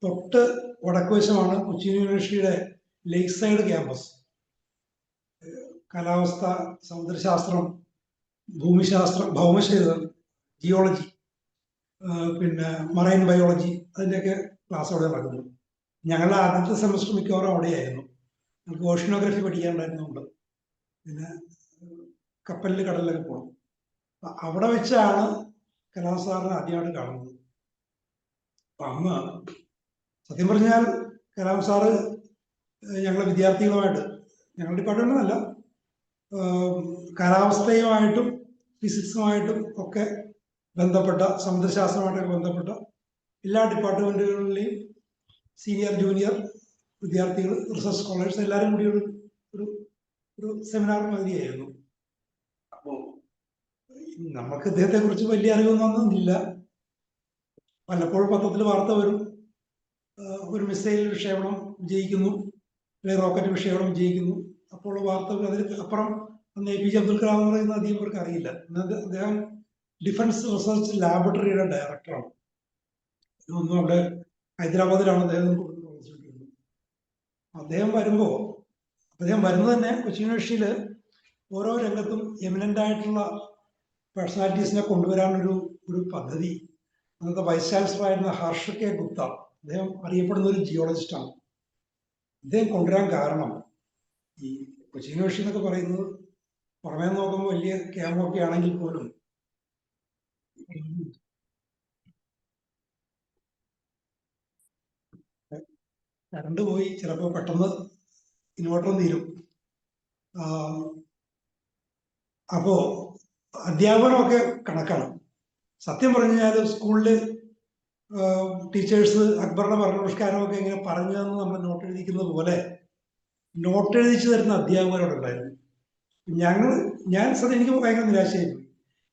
തൊട്ട് വടക്കുവശമാണ് കൊച്ചിൻ യൂണിവേഴ്സിറ്റിയുടെ ലേക്ക് സൈഡ് ക്യാമ്പസ്. കാലാവസ്ഥ, സമുദ്രശാസ്ത്രം, ഭൂമിശാസ്ത്രം, ഭൗമശാസ്ത്രം, ജിയോളജി, പിന്നെ മറൈൻ ബയോളജി, അതിൻ്റെയൊക്കെ ക്ലാസ് അവിടെ നടക്കുന്നു. ഞങ്ങളുടെ ആദ്യത്തെ സെമസ്റ്റർ മിക്കവാറും അവിടെയായിരുന്നു. നമുക്ക് ഓഷ്യനോഗ്രഫി പഠിക്കാനുണ്ടായിരുന്നുണ്ട്. പിന്നെ കപ്പലിൽ കടലിലൊക്കെ പോകണം. അവിടെ വെച്ചാണ് കലാം സാറിനെ ആദ്യമായിട്ട് കാണുന്നത്. അന്ന് സത്യം പറഞ്ഞാൽ കലാം സാറ് ഞങ്ങളുടെ വിദ്യാർത്ഥികളുമായിട്ട്, ഞങ്ങളുടെ ഡിപ്പാർട്ട്മെന്റിനല്ല, കാലാവസ്ഥയുമായിട്ടും ഫിസിക്സുമായിട്ടും ഒക്കെ ബന്ധപ്പെട്ട, സമുദ്രശാസ്ത്രമായിട്ടൊക്കെ ബന്ധപ്പെട്ട എല്ലാ ഡിപ്പാർട്ട്മെന്റുകളിലെയും സീനിയർ ജൂനിയർ വിദ്യാർത്ഥികൾ, റിസർച്ച് സ്കോളേഴ്സ് എല്ലാവരും കൂടി ഒരു സെമിനാർ മാതിരിയായിരുന്നു. അപ്പോൾ നമുക്ക് ഇദ്ദേഹത്തെ കുറിച്ച് വലിയ അറിവൊന്നും ഇല്ല. പലപ്പോഴും പത്രത്തിൽ വാർത്ത വരും, ഒരു മിസൈൽ വിക്ഷേപണം വിജയിക്കുന്നു, അല്ലെങ്കിൽ റോക്കറ്റ് വിക്ഷേപണം വിജയിക്കുന്നു. അപ്പോൾ വാർത്തകൾ അതിന് അപ്പുറം അന്ന് APJ അബ്ദുൽ കലാം എന്ന് പറയുന്ന അധികം പേർക്ക് അറിയില്ല. അദ്ദേഹം ഡിഫൻസ് റിസർച്ച് ലാബറട്ടറിയുടെ ഡയറക്ടറാണ്. ഒന്നും അവിടെ ഹൈദരാബാദിലാണ് അദ്ദേഹം പ്രവർത്തിച്ചിരിക്കുന്നത്. അദ്ദേഹം വരുന്നത് തന്നെ കൊച്ചി യൂണിവേഴ്സിറ്റിയിൽ ഓരോ രംഗത്തും എമിനന്റ് ആയിട്ടുള്ള പേഴ്സണാലിറ്റീസിനെ കൊണ്ടുവരാനൊരു പദ്ധതി അന്നത്തെ വൈസ് ചാൻസലർ ആയിരുന്ന ഹർഷ് കെ ഗുപ്ത, അദ്ദേഹം അറിയപ്പെടുന്ന ഒരു ജിയോളജിസ്റ്റാണ്. അദ്ദേഹം കൊണ്ടുവരാൻ കാരണം, ഈ കൊച്ചി യൂണിവേഴ്സിറ്റി എന്നൊക്കെ പറയുന്നത് പുറമേ നോക്കുമ്പോൾ വലിയ ക്യാമ്പൊക്കെ ആണെങ്കിൽ പോലും കറണ്ട് പോയി ചിലപ്പോൾ പെട്ടെന്ന് ഇൻവേർട്ടർ തീരും. അപ്പോ അധ്യാപനമൊക്കെ കണക്കാണ്. സത്യം പറഞ്ഞു കഴിഞ്ഞാൽ സ്കൂളില് ടീച്ചേഴ്സ് അക്ബറുടെ ഭരണപുരസ്കാരമൊക്കെ ഇങ്ങനെ പറഞ്ഞതെന്ന് നമ്മൾ നോട്ട് എഴുതിക്കുന്നത് പോലെ നോട്ട് എഴുതിച്ചു തരുന്ന അധ്യാപകരോടുണ്ടായിരുന്നു. ഞാൻ സത്യം എനിക്ക് ഭയങ്കര നിരാശയായിരുന്നു.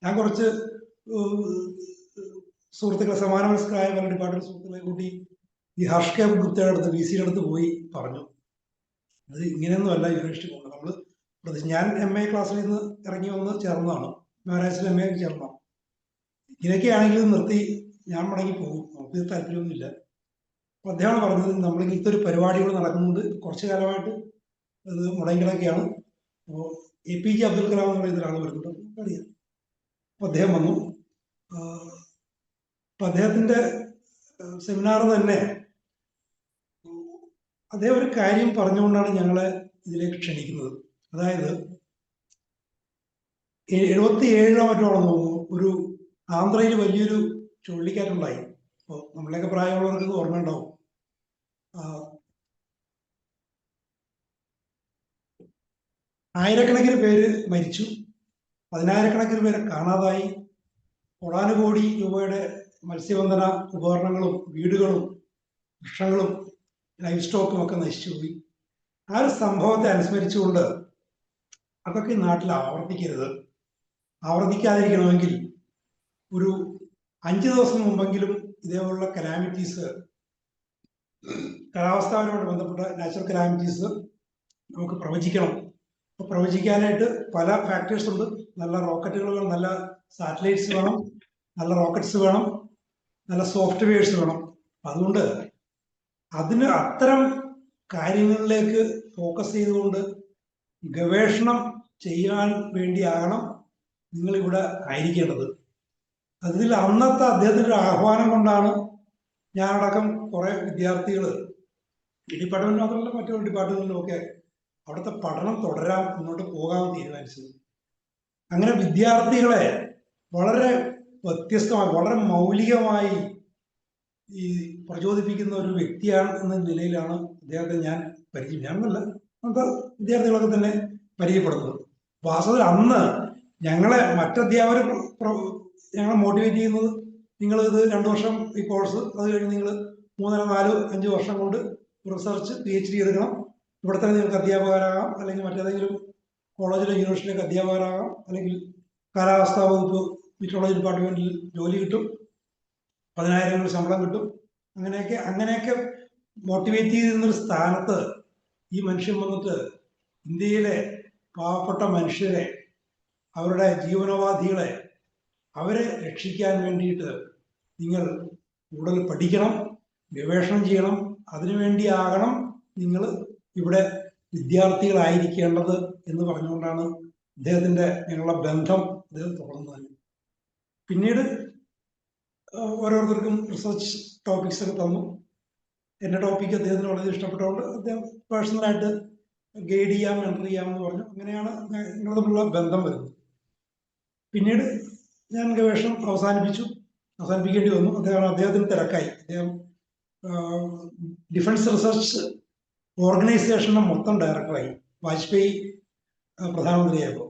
ഞാൻ കുറച്ച് സുഹൃത്തുക്കളെ, സമാന മനസ്സിലായ പല ഡിപ്പാർട്ട്മെന്റ് സുഹൃത്തുക്കളെ കൂട്ടി ഈ ഹർഷ് കെ ഗുപ്തയുടെ അടുത്ത്, VC അടുത്ത് പോയി പറഞ്ഞു, അത് ഇങ്ങനെയൊന്നും അല്ല യൂണിവേഴ്സിറ്റി പോകുന്നത്. ഞാൻ MA ക്ലാസ്സിൽ നിന്ന് ഇറങ്ങി വന്ന് ചേർന്നതാണ്, മഹാരാഷ്ട്രയിൽ MA ചേർന്നതാണ്. ഇങ്ങനെയൊക്കെയാണെങ്കിൽ നിർത്തി ഞാൻ മടങ്ങി പോകും, നമുക്ക് താല്പര്യമൊന്നുമില്ല. അപ്പൊ അദ്ദേഹമാണ് പറഞ്ഞത്, നമ്മളിങ്ങനത്തെ ഒരു പരിപാടികൾ നടക്കുന്നുണ്ട്, കുറച്ചു കാലമായിട്ട് അത് മുടങ്ങിക്കിടക്കുകയാണ്. അപ്പോൾ APJ അബ്ദുൽ കലാം എന്ന് പറയുന്ന ഒരാൾ വരുന്നുണ്ട്, അറിയാം. അപ്പൊ അദ്ദേഹം വന്നു. അപ്പൊ അദ്ദേഹത്തിന്റെ സെമിനാർ തന്നെ അദ്ദേഹം ഒരു കാര്യം പറഞ്ഞുകൊണ്ടാണ് ഞങ്ങളെ ഇതിലേക്ക് ക്ഷണിക്കുന്നത്. അതായത് 77 മറ്റോളം തോന്നുന്നു ഒരു ആന്ധ്രയിൽ വലിയൊരു ചുഴലിക്കാറ്റുണ്ടായി. അപ്പോൾ നമ്മളെയൊക്കെ പ്രായമുള്ളവർക്ക് ഓർമ്മ ഉണ്ടാവും. ആയിരക്കണക്കിന് പേര് മരിച്ചു, 10,000-കണക്കിന് പേരെ കാണാതായി, കോടാനുകോടി രൂപയുടെ മത്സ്യബന്ധന ഉപകരണങ്ങളും വീടുകളും വൃക്ഷങ്ങളും ലൈഫ് സ്റ്റോക്കും ഒക്കെ നശിച്ചുപോയി. ആ ഒരു സംഭവത്തെ അനുസ്മരിച്ചുകൊണ്ട് അതൊക്കെ ഈ നാട്ടിൽ ആവർത്തിക്കാതിരിക്കണമെങ്കിൽ ഒരു 5 ദിവസം മുമ്പെങ്കിലും ഇതേപോലുള്ള കലാമിറ്റീസ്, കാലാവസ്ഥയുമായിട്ട് ബന്ധപ്പെട്ട നാച്ചുറൽ കലാമിറ്റീസ് നമുക്ക് പ്രവചിക്കണം. അപ്പോൾ പ്രവചിക്കാനായിട്ട് പല ഫാക്ടേഴ്സ് ഉണ്ട്. നല്ല റോക്കറ്റുകൾ വേണം, നല്ല സാറ്റലൈറ്റ്സ് വേണം, നല്ല റോക്കറ്റ്സ് വേണം, നല്ല സോഫ്റ്റ്വെയർസ് വേണം. അതുകൊണ്ട് അതിന് അത്തരം കാര്യങ്ങളിലേക്ക് ഫോക്കസ് ചെയ്തുകൊണ്ട് ഗവേഷണം ചെയ്യാൻ വേണ്ടിയാകണം നിങ്ങളിവിടെ ആയിരിക്കേണ്ടത്. അതിൽ അന്നത്തെ അദ്ദേഹത്തിൻ്റെ ഒരു ആഹ്വാനം കൊണ്ടാണ് ഞാനടക്കം കുറെ വിദ്യാർത്ഥികൾ ഈ ഡിപ്പാർട്ട്മെന്റ് മാത്രമല്ല മറ്റു ഡിപ്പാർട്ട്മെന്റിലുമൊക്കെ അവിടുത്തെ പഠനം തുടരാൻ മുന്നോട്ട് പോകാൻ തീരുമാനിച്ചത്. അങ്ങനെ വിദ്യാർത്ഥികളെ വളരെ വ്യത്യസ്തമായി, വളരെ മൗലികമായി ഈ പ്രചോദിപ്പിക്കുന്ന ഒരു വ്യക്തിയാണ് എന്ന നിലയിലാണ് അദ്ദേഹത്തെ ഞാൻ ഞാനല്ല നമുക്ക് വിദ്യാർത്ഥികളൊക്കെ തന്നെ പരിചയപ്പെടുന്നത്. വാസ്തവത്തിൽ അന്ന് ഞങ്ങളെ മറ്റധ്യാപകർ ഞങ്ങളെ മോട്ടിവേറ്റ് ചെയ്യുന്നത്, നിങ്ങൾ ഇത് 2 വർഷം ഈ കോഴ്സ്, അത് കഴിഞ്ഞ് നിങ്ങൾ 3, 4, 5 വർഷം കൊണ്ട് റിസർച്ച് PhD എടുക്കണം, ഇവിടെ തന്നെ നിങ്ങൾക്ക് അധ്യാപകരാകാം, അല്ലെങ്കിൽ മറ്റേതെങ്കിലും കോളേജിലോ യൂണിവേഴ്സിറ്റിയിലേക്ക് അധ്യാപകരാകാം, അല്ലെങ്കിൽ കാലാവസ്ഥാ വകുപ്പ് മെറ്ററോളജി ഡിപ്പാർട്ട്മെന്റിൽ ജോലി കിട്ടും, 10,000 ശമ്പളം കിട്ടും. അങ്ങനെയൊക്കെ മോട്ടിവേറ്റ് ചെയ്തിരുന്നൊരു സ്ഥാനത്ത് ഈ മനുഷ്യൻ വന്നിട്ട് ഇന്ത്യയിലെ പാവപ്പെട്ട മനുഷ്യരെ, അവരുടെ ജീവനോപാധികളെ, അവരെ രക്ഷിക്കാൻ വേണ്ടിയിട്ട് നിങ്ങൾ കൂടുതൽ പഠിക്കണം, ഗവേഷണം ചെയ്യണം, അതിനുവേണ്ടിയാകണം നിങ്ങൾ ഇവിടെ വിദ്യാർത്ഥികളായിരിക്കേണ്ടത് എന്ന് പറഞ്ഞുകൊണ്ടാണ് ഞങ്ങളുടെ ബന്ധം അദ്ദേഹം തുടർന്നത്. പിന്നീട് ഓരോരുത്തർക്കും റിസർച്ച് ടോപ്പിക്സ് ഒക്കെ തന്നു. എൻ്റെ ടോപ്പിക്ക് അദ്ദേഹത്തിന് വളരെ ഇഷ്ടപ്പെട്ടതുകൊണ്ട് അദ്ദേഹം പേഴ്സണലായിട്ട് ഗൈഡ് ചെയ്യാം, എൻ്റർ ചെയ്യാമെന്ന് പറഞ്ഞു. അങ്ങനെയാണ് ഞങ്ങൾ തമ്മിലുള്ള ബന്ധം വരുന്നത്. പിന്നീട് ഞാൻ ഗവേഷണം അവസാനിപ്പിക്കേണ്ടി വന്നു. അദ്ദേഹത്തിന് തിരക്കായി. അദ്ദേഹം ഡിഫൻസ് റിസർച്ച് ഓർഗനൈസേഷൻ്റെ മൊത്തം ഡയറക്ടറായി, വാജ്പേയി പ്രധാനമന്ത്രിയായപ്പോൾ.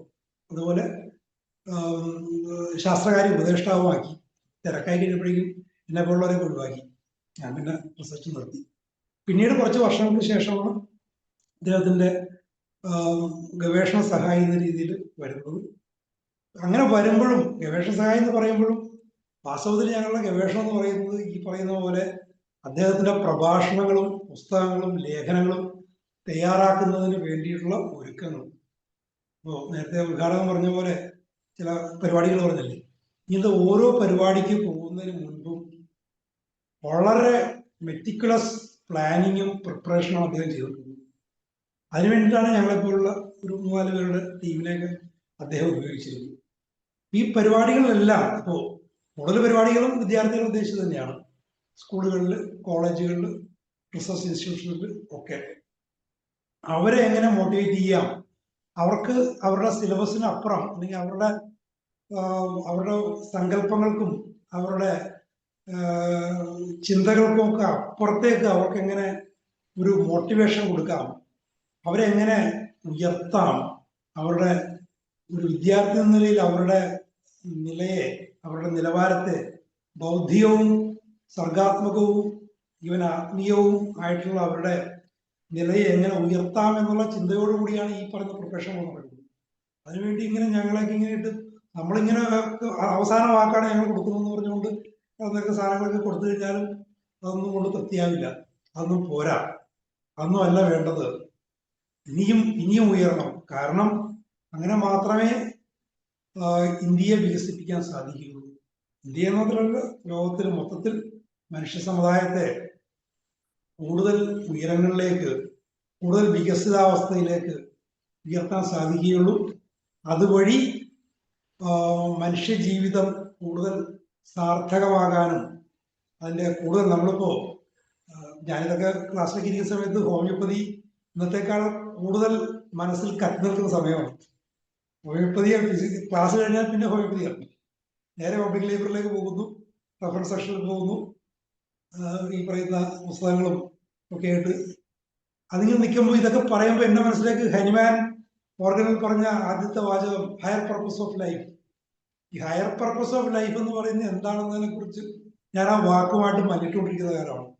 അതുപോലെ ശാസ്ത്രകാര്യ ഉപദേഷ്ടാവുമാക്കി. തിരക്കായി കഴിഞ്ഞപ്പോഴേക്കും എന്നെ പോലുള്ളവരെ ഒഴിവാക്കി. ഞാൻ പിന്നെ റിസർച്ച് നിർത്തി. പിന്നീട് കുറച്ച് വർഷങ്ങൾക്ക് ശേഷമാണ് അദ്ദേഹത്തിൻ്റെ ഗവേഷണ സഹായി എന്ന രീതിയിൽ വരുന്നത്. അങ്ങനെ വരുമ്പോഴും ഗവേഷണ സഹായം എന്ന് പറയുമ്പോഴും വാസ്തവത്തിൽ ഞങ്ങളുടെ ഗവേഷണം എന്ന് പറയുന്നത് ഈ പറയുന്ന പോലെ അദ്ദേഹത്തിന്റെ പ്രഭാഷണങ്ങളും പുസ്തകങ്ങളും ലേഖനങ്ങളും തയ്യാറാക്കുന്നതിന് വേണ്ടിയിട്ടുള്ള ഒരുക്കങ്ങളും. ഇപ്പോൾ നേരത്തെ ഉദ്ഘാടകം പറഞ്ഞ പോലെ ചില പരിപാടികൾ പറഞ്ഞല്ലേ, ഇങ്ങനത്തെ ഓരോ പരിപാടിക്ക് പോകുന്നതിന് മുൻപും വളരെ മെറ്റിക്കുലസ് പ്ലാനിങ്ങും പ്രിപ്പറേഷനും അദ്ദേഹം ചെയ്തിട്ടുണ്ട്. അതിനു വേണ്ടിയിട്ടാണ് ഞങ്ങളെപ്പോലുള്ള ഒരു 3-4 പേരുടെ ടീമിനെയൊക്കെ അദ്ദേഹം ഉപയോഗിച്ചിരുന്നത്. ഈ പരിപാടികളിലെല്ലാം ഇപ്പോൾ കൂടുതൽ പരിപാടികളും വിദ്യാർത്ഥികളെ ഉദ്ദേശിച്ച് തന്നെയാണ്. സ്കൂളുകളിൽ, കോളേജുകളിൽ, റിസർച്ച് ഇൻസ്റ്റിറ്റ്യൂഷനുകളിൽ ഒക്കെ അവരെ എങ്ങനെ മോട്ടിവേറ്റ് ചെയ്യാം, അവർക്ക് അവരുടെ സിലബസിന് അപ്പുറം, അല്ലെങ്കിൽ അവരുടെ സങ്കല്പങ്ങൾക്കും അവരുടെ ചിന്തകൾക്കും ഒക്കെ അപ്പുറത്തേക്ക് അവർക്ക് എങ്ങനെ ഒരു മോട്ടിവേഷൻ കൊടുക്കാം, അവരെങ്ങനെ ഉയർത്താം, അവരുടെ ഒരു വിദ്യാർത്ഥി എന്ന നിലയിൽ അവരുടെ നിലയെ, അവരുടെ നിലവാരത്തെ ബൗദ്ധികവും സർഗാത്മകവും ഈവൻ ആത്മീയവും ആയിട്ടുള്ള അവരുടെ നിലയെ എങ്ങനെ ഉയർത്താം എന്നുള്ള ചിന്തയോടുകൂടിയാണ് ഈ പറഞ്ഞ പ്രൊഫഷൻ എന്ന് പറയുന്നത്. അതിനുവേണ്ടി ഞങ്ങളൊക്കെ ഇട്ട് നമ്മളിങ്ങനെ അവസാന വാക്കാണ് ഞങ്ങൾ കൊടുക്കുന്നതെന്ന് പറഞ്ഞുകൊണ്ട് അതൊക്കെ സാധനങ്ങളൊക്കെ കൊടുത്തു കഴിഞ്ഞാലും അതൊന്നും കൊണ്ട് തൃപ്തിയാവില്ല. അതൊന്നും പോരാ, അതൊന്നും അല്ല വേണ്ടത്. ഇനിയും ഉയരണം. കാരണം അങ്ങനെ മാത്രമേ ഇന്ത്യയെ വികസിപ്പിക്കാൻ സാധിക്കുകയുള്ളൂ. ഇന്ത്യ മാത്രമല്ല, ലോകത്തിൽ മൊത്തത്തിൽ മനുഷ്യ സമുദായത്തെ കൂടുതൽ ഉയരങ്ങളിലേക്ക്, കൂടുതൽ വികസിതാവസ്ഥയിലേക്ക് ഉയർത്താൻ സാധിക്കുകയുള്ളൂ. അതുവഴി മനുഷ്യജീവിതം കൂടുതൽ സാർത്ഥകമാകാനും അതിൻ്റെ കൂടുതൽ നമ്മളിപ്പോൾ ഞാനിതൊക്കെ ക്ലാസ്സിലേക്ക് ഇരിക്കുന്ന സമയത്ത് ഹോമിയോപ്പതി ഇന്നത്തേക്കാൾ കൂടുതൽ മനസ്സിൽ കത്തി നിൽക്കുന്ന സമയമാണ്. ഹോമിയോപ്പതി ക്ലാസ് കഴിഞ്ഞാൽ പിന്നെ ഹോമിയോപ്പതിയാണ്. നേരെ പബ്ലിക് ലൈബ്രറിയിലേക്ക് പോകുന്നു, റഫറൻസ് സെക്ഷനിൽ പോകുന്നു, ഈ പറയുന്ന പുസ്തകങ്ങളും ഒക്കെ ആയിട്ട് അതിങ്ങനെ നിൽക്കുമ്പോൾ ഇതൊക്കെ പറയുമ്പോൾ എൻ്റെ മനസ്സിലേക്ക് ഹനുമാൻ ഓർഗനിൽ പറഞ്ഞ ആദ്യത്തെ വാചകം ഹയർ പർപ്പസ് ഓഫ് ലൈഫ്. ഈ ഹയർ പർപ്പസ് ഓഫ് ലൈഫ് എന്ന് പറയുന്നത് എന്താണെന്നതിനെ കുറിച്ച് ഞാൻ ആ വാക്കുമായിട്ട് മല്ലിട്ടുകൊണ്ടിരിക്കുന്ന കാലമാണ്.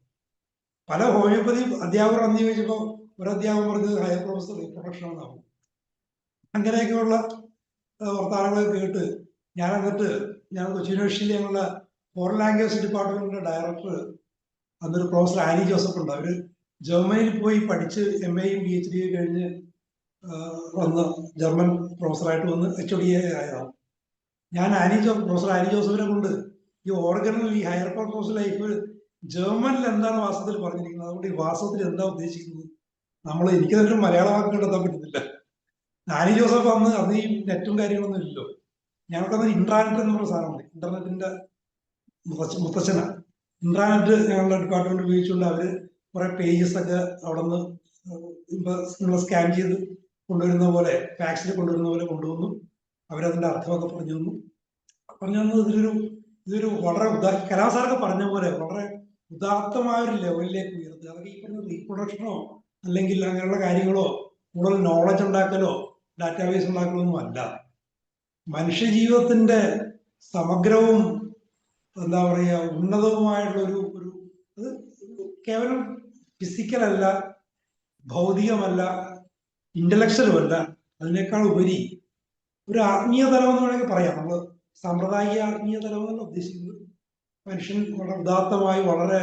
പല ഹോമിയോപ്പതി അധ്യാപകർ അന്ന് ചോദിച്ചപ്പോൾ ഒരു അധ്യാപകൻ പറഞ്ഞത് ഹയർ പർപ്പസ് റീപ്രൊഡക്ഷൻ എന്നാവും. അങ്ങനെയൊക്കെയുള്ള വർത്തമാനങ്ങളൊക്കെ കേട്ട് ഞാൻ കൊച്ചി യൂണിവേഴ്സിറ്റിയിൽ ഞങ്ങളുടെ ഫോറിൻ ലാംഗ്വേജ് ഡിപ്പാർട്ട്മെന്റിന്റെ ഡയറക്ടർ അന്നൊരു പ്രൊഫസർ ആനി ജോസഫ് ഉണ്ട്. അവര് ജർമ്മനിയിൽ പോയി പഠിച്ച് MA യും PhD കഴിഞ്ഞ് വന്ന് ജർമ്മൻ പ്രൊഫസറായിട്ട് വന്ന് HOD ആയതാണ്. ഞാൻ പ്രൊഫസർ ആനി ജോസഫിനെ കൊണ്ട് ഈ ഓർഗനിൽ ഈ ഹയർ പർപ്പസ് ലൈഫ് ജർമ്മനിൽ എന്താണ് വാസ്തവത്തിൽ പറഞ്ഞിരിക്കുന്നത്, അതുകൊണ്ട് ഈ വാസ്തവത്തിൽ എന്താ ഉദ്ദേശിക്കുന്നത്, എനിക്കതിന്റെ മലയാള വാക്ക് കണ്ടെത്താൻ പറ്റുന്നില്ല. ആനി ജോസഫ് അന്ന് ഈ നെറ്റും കാര്യങ്ങളൊന്നും ഇല്ലല്ലോ. ഞങ്ങൾക്കന്ന് ഇൻട്രാനെറ്റ് എന്ന് പറഞ്ഞ സാധനമുണ്ട്, ഇന്റർനെറ്റിന്റെ മുത്തച്ഛന. ഇൻട്രാനെറ്റ് ഞങ്ങളുടെ ഡിപ്പാർട്ട്മെന്റ് ഉപയോഗിച്ചുകൊണ്ട് അവര് കുറെ പേജസ് ഒക്കെ അവിടെ നിന്ന് നമ്മൾ സ്കാൻ ചെയ്ത് കൊണ്ടുവരുന്ന പോലെ, ഫാക്സിൽ കൊണ്ടുവരുന്ന പോലെ കൊണ്ടുവന്നു. അവരതിന്റെ അർത്ഥമൊക്കെ പറഞ്ഞു തന്നു. ഇതൊരു വളരെ കലാം സാറൊക്കെ പറഞ്ഞ പോലെ വളരെ ഉദാത്തമായ ഒരു ലെവലിലേക്ക് ഉയർത്തുക. അതൊക്കെ ഈ പറഞ്ഞ റീപ്രൊഡക്ഷനോ അല്ലെങ്കിൽ അങ്ങനെയുള്ള കാര്യങ്ങളോ കൂടുതൽ നോളജ് ഉണ്ടാക്കലോ ഡാറ്റാബേസ് ഉണ്ടാക്കലോ ഒന്നും അല്ല. മനുഷ്യജീവിതത്തിന്റെ സമഗ്രവും എന്താ പറയുക ഉന്നതവുമായിട്ടുള്ള അത് കേവലം ഫിസിക്കൽ അല്ല, ഭൗതികമല്ല, ഇന്റലക്ച്വലുമല്ല, അതിനേക്കാൾ ഉപരി ഒരു ആത്മീയ തലം എന്ന് വേണമെങ്കിൽ പറയാം. നമ്മൾ സാമ്പ്രദായിക ആത്മീയ തലം എന്നല്ല ഉദ്ദേശിക്കുന്നത്. മനുഷ്യൻ വളരെ ഉദാത്തമായി വളരെ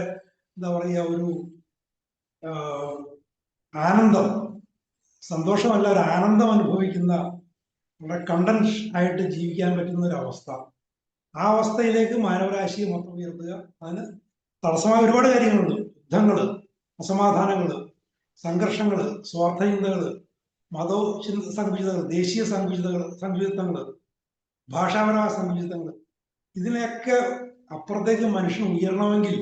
എന്താ പറയുക ഒരു ആനന്ദം, സന്തോഷമല്ല ഒരു ആനന്ദം അനുഭവിക്കുന്ന വളരെ കണ്ടന്റ് ആയിട്ട് ജീവിക്കാൻ പറ്റുന്ന ഒരു അവസ്ഥ. ആ അവസ്ഥയിലേക്ക് മാനവരാശിയെ മൊത്തം ഉയർത്തുക. അതിന് തടസ്സമായ ഒരുപാട് കാര്യങ്ങളുണ്ട്. യുദ്ധങ്ങള്, അസമാധാനങ്ങള്, സംഘർഷങ്ങള്, സ്വാർത്ഥചിന്തകള്, സങ്കുചിതങ്ങൾ, ദേശീയ സങ്കുചിതങ്ങള്, ഭാഷാപരമായ സങ്കുചിതങ്ങള്, ഇതിനെയൊക്കെ അപ്പുറത്തേക്ക് മനുഷ്യൻ ഉയരണമെങ്കിൽ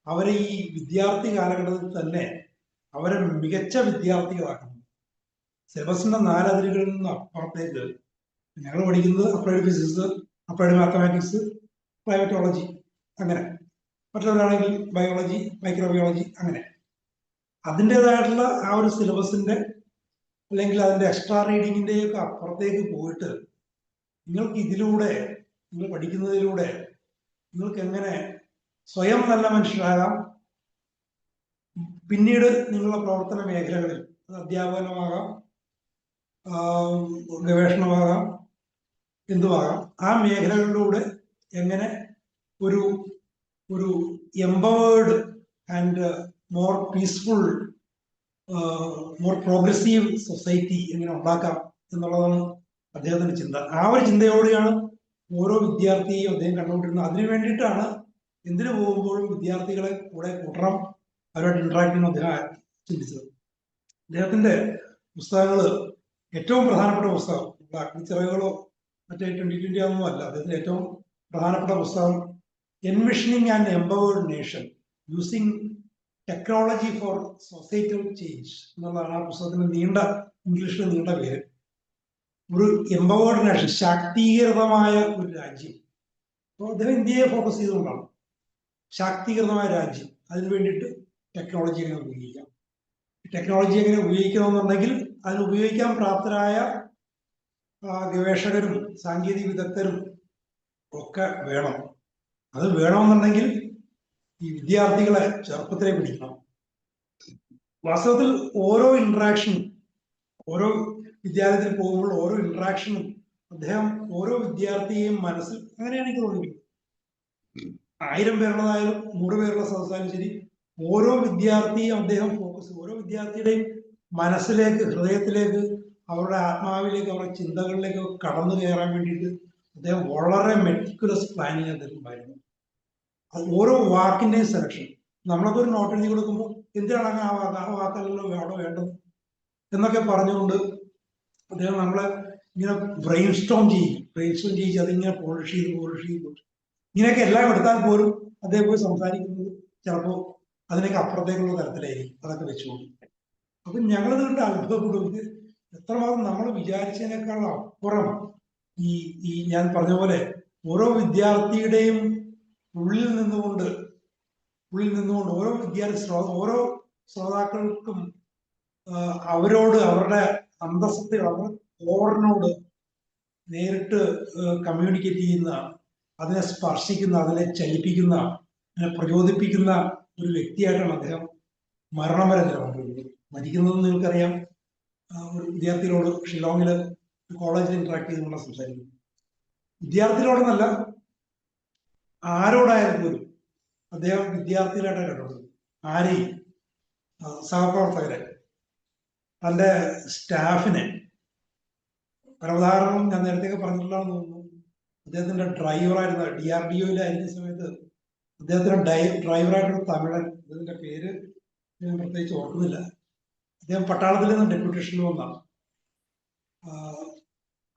അവരെ ഈ വിദ്യാർത്ഥി കാലഘട്ടത്തിൽ തന്നെ അവരെ മികച്ച വിദ്യാർത്ഥികളാക്കണം. സിലബസിന്റെ 4 അതിരുകളിൽ നിന്ന് അപ്പുറത്തേക്ക് ഞങ്ങൾ പഠിക്കുന്നത് applied physics, applied mathematics, climatology, അങ്ങനെ. മറ്റുള്ളവരാണെങ്കിൽ ബയോളജി, മൈക്രോബയോളജി, അങ്ങനെ അതിൻ്റെതായിട്ടുള്ള ആ ഒരു സിലബസിന്റെ അല്ലെങ്കിൽ അതിന്റെ എക്സ്ട്രാ റീഡിങ്ങിന്റെയൊക്കെ അപ്പുറത്തേക്ക് പോയിട്ട് നിങ്ങൾക്ക് ഇതിലൂടെ, നിങ്ങൾ പഠിക്കുന്നതിലൂടെ നിങ്ങൾക്ക് എങ്ങനെ സ്വയം നല്ല മനുഷ്യരാകാം, പിന്നീട് നിങ്ങളുടെ പ്രവർത്തന മേഖലകളിൽ അത് അധ്യാപനമാകാം, ഗവേഷണമാകാം, എന്തുമാകാം, ആ മേഖലകളിലൂടെ എങ്ങനെ ഒരു empowered and more peaceful, more progressive society എങ്ങനെ ഉണ്ടാക്കാം എന്നുള്ളതാണ് അദ്ദേഹത്തിന്റെ ചിന്ത. ആ ഒരു ചിന്തയോടെയാണ് ഓരോ വിദ്യാർത്ഥിയെയും അദ്ദേഹം കണ്ടുകൊണ്ടിരുന്നത്. അതിനു വേണ്ടിയിട്ടാണ് എന്തിനു പോകുമ്പോഴും വിദ്യാർത്ഥികളെ കൂടെ കൂട്ടണം, അവരോട് ഇന്ററാക്ട് ചെയ്യുന്ന അദ്ദേഹം ചിന്തിച്ചത്. അദ്ദേഹത്തിന്റെ പുസ്തകങ്ങള് ഏറ്റവും പ്രധാനപ്പെട്ട പുസ്തകം അഗ്നിച്ചിറകുകളോ മറ്റേ 2020 ഒന്നും അല്ല. അദ്ദേഹത്തിന്റെ ഏറ്റവും പ്രധാനപ്പെട്ട പുസ്തകം എൻവിഷനിങ് and empowered nation using technology for societal change എന്നുള്ളതാണ് ആ പുസ്തകത്തിന്റെ ഇംഗ്ലീഷിലെ നീണ്ട പേര്. ഒരു എംപവേർഡ് നേഷൻ, ശാക്തീകൃതമായ ഒരു രാജ്യം. അപ്പോൾ അദ്ദേഹം ഇന്ത്യയെ ഫോക്കസ് ചെയ്തുകൊണ്ടാണ് ശാക്തീകൃതമായ രാജ്യം. അതിനു വേണ്ടിയിട്ട് ടെക്നോളജി എങ്ങനെ ഉപയോഗിക്കാം, ടെക്നോളജി എങ്ങനെ ഉപയോഗിക്കണമെന്നുണ്ടെങ്കിൽ അതിന് ഉപയോഗിക്കാൻ പ്രാപ്തരായ ഗവേഷകരും സാങ്കേതിക വിദഗ്ധരും ഒക്കെ വേണം. അത് വേണമെന്നുണ്ടെങ്കിൽ ഈ വിദ്യാർത്ഥികളെ ചെറുപ്പത്തിലേ പിടിക്കണം. വാസ്തവത്തിൽ ഓരോ ഇൻട്രാക്ഷനും, ഓരോ വിദ്യാലയത്തിൽ പോകുമ്പോൾ ഓരോ ഇൻട്രാക്ഷനും അദ്ദേഹം ഓരോ വിദ്യാർത്ഥിയെയും മനസ്സിൽ, അങ്ങനെയാണ് എനിക്ക് തോന്നിയിട്ടുള്ളത്. 1000 പേരുള്ളതായാലും 100 പേരുള്ള സദസ്സായാലും ശരി, ഓരോ വിദ്യാർത്ഥിയും അദ്ദേഹം ഓരോ വിദ്യാർത്ഥിയുടെയും മനസ്സിലേക്ക്, ഹൃദയത്തിലേക്ക്, അവരുടെ ആത്മാവിലേക്ക്, അവരുടെ ചിന്തകളിലേക്ക് കടന്നു കയറാൻ വേണ്ടിയിട്ട് അദ്ദേഹം വളരെ മെറ്റിക്കുലസ് പ്ലാനിങ് അദ്ദേഹമായിരുന്നു. അത് ഓരോ വാക്കിന്റെയും സെലക്ഷൻ. നമ്മളൊക്കെ ഒരു നോട്ട് എഴുതി കൊടുക്കുമ്പോൾ എന്തിനാണ് ആ വാക്കല്ലോ അവിടെ വേണ്ടത് എന്നൊക്കെ പറഞ്ഞുകൊണ്ട് അദ്ദേഹം നമ്മളെ ഇങ്ങനെ ബ്രെയിൻ സ്റ്റോം ചെയ്യിക്കും. അതിങ്ങനെ പോളിഷ് ചെയ്ത് ഇങ്ങനെയൊക്കെ എല്ലാം എടുത്താൽ പോലും അദ്ദേഹം പോയി സംസാരിക്കുന്നത് ചിലപ്പോൾ അതിനൊക്കെ അപ്പുറത്തേക്കുള്ള തരത്തിലായിരിക്കും അതൊക്കെ വെച്ചുകൊണ്ട്. അപ്പൊ ഞങ്ങളത് കണ്ട് അത്ഭുതപ്പെടും. ഇത് എത്രമാത്രം നമ്മൾ വിചാരിച്ചതിനേക്കാൾ അപ്പുറം ഈ ഞാൻ പറഞ്ഞ പോലെ ഓരോ വിദ്യാർത്ഥിയുടെയും ഉള്ളിൽ നിന്നുകൊണ്ട് ഓരോ ഓരോ ശ്രോതാക്കൾക്കും അവരോട് അവരുടെ അന്തസ്സത്തിൽ അവർ ഓറിനോട് നേരിട്ട് കമ്മ്യൂണിക്കേറ്റ് ചെയ്യുന്ന, അതിനെ സ്പർശിക്കുന്ന, അതിനെ ചലിപ്പിക്കുന്ന, അതിനെ പ്രചോദിപ്പിക്കുന്ന ഒരു വ്യക്തിയായിട്ടാണ് അദ്ദേഹം മരണം വരെ നിലകൊണ്ടിരുന്നത്. മരിക്കുന്നത് നിങ്ങൾക്കറിയാം, ഒരു വിദ്യാർത്ഥികളോട് ഷിലോങ്ങില് കോളേജിൽ ഇന്ററാക്ട് ചെയ്തുകൊണ്ട് സംസാരിക്കുന്നു. വിദ്യാർത്ഥികളോടൊന്നല്ല, ആരോടായാലും പോലും അദ്ദേഹം വിദ്യാർത്ഥികളായിട്ടാണ് കണ്ടത്. ആരെയും, സഹപ്രവർത്തകരെ, തൻ്റെ സ്റ്റാഫിനെ. പല ഉദാഹരണവും ഞാൻ നേരത്തെ പറഞ്ഞിട്ടുള്ളതെന്ന് തോന്നുന്നു. അദ്ദേഹത്തിന്റെ ഡ്രൈവറായിരുന്ന DRDOയിലായിരുന്ന സമയത്ത് അദ്ദേഹത്തിന്റെ ഡ്രൈവറായിട്ടൊരു തമിഴൻ, അദ്ദേഹത്തിന്റെ പേര് ഞാൻ പ്രത്യേകിച്ച് ഓർക്കുന്നില്ല, അദ്ദേഹം പട്ടാളത്തിൽ നിന്ന് ഡെപ്യൂട്ടേഷനിൽ വന്നാണ്.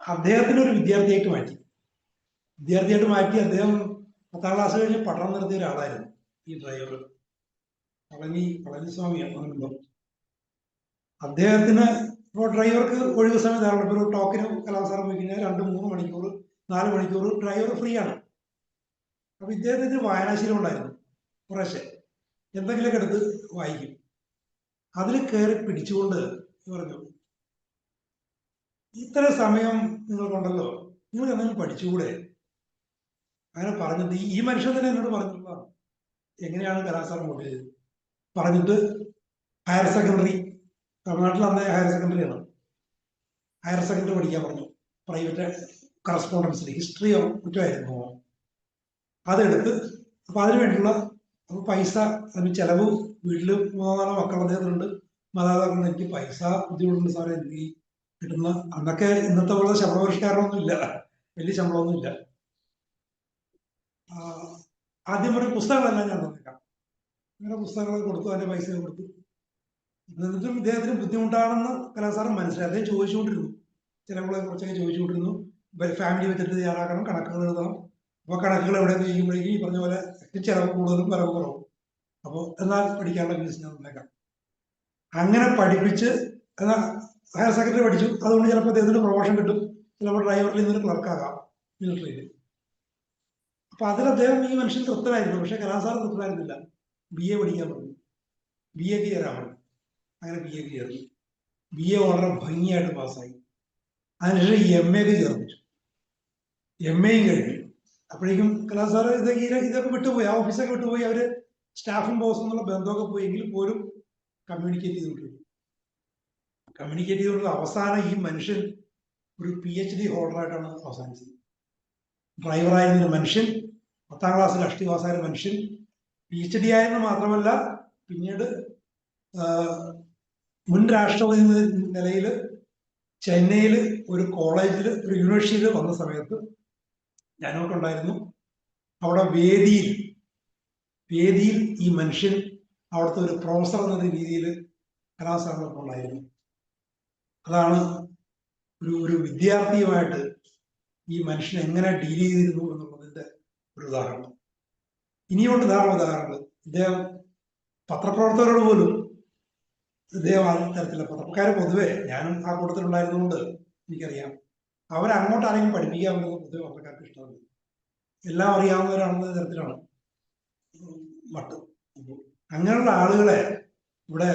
അദ്ദേഹത്തിന് ഒരു വിദ്യാർത്ഥിയായിട്ട് മാറ്റി. അദ്ദേഹം 10ാം ക്ലാസ് കഴിഞ്ഞ് പഠനം നടത്തിയ ഒരാളായിരുന്നു ഈ ഡ്രൈവർ. പളനിസ്വാമി അങ്ങനെയുണ്ടോ. അദ്ദേഹത്തിന് ഇപ്പോൾ ഡ്രൈവർക്ക് ഒഴിവ് സമയത്താണ്. ഇപ്പോൾ ഒരു ടോക്കിന് കലാസാരം പോയി കഴിഞ്ഞാൽ 2-3 മണിക്കൂർ 4 മണിക്കൂർ ഡ്രൈവർ ഫ്രീ ആണ്. അപ്പൊ ഇദ്ദേഹത്തിന് വായനാശീലം ഉണ്ടായിരുന്നു. കുറേശ്ശെ എന്തെങ്കിലുമൊക്കെ എടുത്ത് വായിക്കും. അതിൽ കയറി പിടിച്ചുകൊണ്ട് പറഞ്ഞു, ഇത്ര സമയം നിങ്ങൾക്കുണ്ടല്ലോ, നിങ്ങൾ എന്തെങ്കിലും പഠിച്ചുകൂടെ? അങ്ങനെ പറഞ്ഞിട്ട് ഈ മനുഷ്യൻ തന്നെ എന്നോട് പറഞ്ഞിട്ടുള്ളതാണ് എങ്ങനെയാണ് കലാസാരം കൊണ്ടുപോയത്. പറഞ്ഞിട്ട് ഹയർ സെക്കൻഡറി, തമിഴ്നാട്ടിൽ അന്ന് ഹയർ സെക്കൻഡറിയാണ്, ഹയർ സെക്കൻഡറി പഠിക്കാൻ പറഞ്ഞു. പ്രൈവറ്റ് കറസ്പോണ്ടൻസിൽ ഹിസ്റ്ററി കുറ്റമായിരുന്നു. അതെടുത്ത് അപ്പൊ അതിനു വേണ്ടിയുള്ള പൈസ, അതിന് ചെലവ്, വീട്ടിൽ 3-4 മക്കൾ അദ്ദേഹത്തിനുണ്ട്, മാതാപിതാക്കളുണ്ട്. എനിക്ക് പൈസ ബുദ്ധിമുട്ടുണ്ട് സാറേ, എനിക്ക് കിട്ടുന്ന, അന്നൊക്കെ ഇന്നത്തെ പോലെ ശമ്പള പരിഷ്കാരമൊന്നും ഇല്ല, വലിയ ശമ്പളമൊന്നും ഇല്ല. ആദ്യം ഒരു പുസ്തകങ്ങളെല്ലാം ഞാൻ തന്നേക്കാം, അങ്ങനെ പുസ്തകങ്ങൾ കൊടുത്തു, അതിന്റെ പൈസ കൊടുത്തു. എന്നിട്ടും ഇദ്ദേഹത്തിന് ബുദ്ധിമുട്ടാണെന്ന് കലാസാരം മനസ്സിലായി. അദ്ദേഹം ചോദിച്ചുകൊണ്ടിരുന്നു, ചിലവുകളെ കുറിച്ചൊക്കെ ചോദിച്ചുകൊണ്ടിരുന്നു. ഫാമിലി ബജറ്റ് തയ്യാറാക്കണം, കണക്കുകൾ എഴുതണം. അപ്പോൾ കണക്കുകൾ എവിടെയെന്ന് ചെയ്യുമ്പോഴേക്കും ഈ പറഞ്ഞ പോലെ ചിലവ് കൂടുതലും വരവ് കുറവും. അപ്പോൾ എന്നാൽ പഠിക്കാനുള്ള ഫീസ് ഞാൻ തന്നേക്കാം. അങ്ങനെ പഠിപ്പിച്ച് എന്നാൽ ഹയർ സെക്കൻഡറി പഠിച്ചു. അതുകൊണ്ട് ചിലപ്പോൾ അദ്ദേഹത്തിന് പ്രൊമോഷൻ കിട്ടും, ചിലപ്പോൾ ഡ്രൈവറിൽ നിന്നൊരു ക്ലർക്കാകാം മിലിറ്ററിയിൽ. അപ്പൊ അതിൽ അദ്ദേഹം, ഈ മനുഷ്യൻ തൃപ്തനായിരുന്നു. പക്ഷെ കലാസാർ തൃപ്തനായിരുന്നില്ല. BA പഠിക്കാൻ പറഞ്ഞു, BAക്ക് ചേരാൻ പറഞ്ഞു. അങ്ങനെ BAക്ക് ചേർന്നു. BA വളരെ ഭംഗിയായിട്ട് പാസ്സായി. അതിനുശേഷം MAക്ക് ചേർന്നിച്ചു. MAയും കഴിഞ്ഞു. അപ്പോഴേക്കും കലാസാർ ഇതൊക്കെ വിട്ടുപോയി, ആ ഓഫീസൊക്കെ വിട്ടുപോയി. അവര് സ്റ്റാഫും ബോസും എന്നുള്ള ബന്ധമൊക്കെ പോയി. എങ്കിൽ പോലും കമ്മ്യൂണിക്കേറ്റ് ചെയ്തുകൊണ്ട് അവസാനം ഈ മനുഷ്യൻ ഒരു PhD ഹോൾഡറായിട്ടാണ് അവസാനിച്ചത്. ഡ്രൈവറായിരുന്ന മനുഷ്യൻ, 10ാം ക്ലാസ്സിൽ അഷ്ടി പാസ്സായ മനുഷ്യൻ, PhD ആയെന്ന് മാത്രമല്ല, പിന്നീട് മുൻ രാഷ്ട്രപതി നിലയിൽ ചെന്നൈയിൽ ഒരു കോളേജിൽ, ഒരു യൂണിവേഴ്സിറ്റിയിൽ വന്ന സമയത്ത് ഞാനൊക്കെ ഉണ്ടായിരുന്നു. അവിടെ വേദിയിൽ ഈ മനുഷ്യൻ അവിടുത്തെ ഒരു പ്രൊഫസർ എന്ന രീതിയിൽ കലാസാരങ്ങളൊക്കെ ഉണ്ടായിരുന്നു. അതാണ് ഒരു വിദ്യാർത്ഥിയുമായിട്ട് ഈ മനുഷ്യൻ എങ്ങനെ ഡീൽ ചെയ്തിരുന്നു എന്നുള്ളതിന്റെ ഒരു ഉദാഹരണം. ഇനിയുണ്ട് ധാരാളം ഉദാഹരണങ്ങൾ. ഇദ്ദേഹം പത്രപ്രവർത്തകരോട് പോലും ഇദ്ദേഹം ആ തരത്തിലുള്ള പത്രക്കാരെ പൊതുവെ, ഞാനും ആ കൂട്ടത്തിലുണ്ടായിരുന്നുകൊണ്ട് എനിക്കറിയാം, അവരങ്ങോട്ട് ആരെങ്കിലും പഠിപ്പിക്കാൻ പറ്റുന്നത് പൊതുവെ പത്രക്കാർക്ക് ഇഷ്ടമല്ല. എല്ലാം അറിയാവുന്നവരാണെന്ന തരത്തിലാണ് മട്ട്. അങ്ങനെയുള്ള ആളുകളെ ഇവിടെ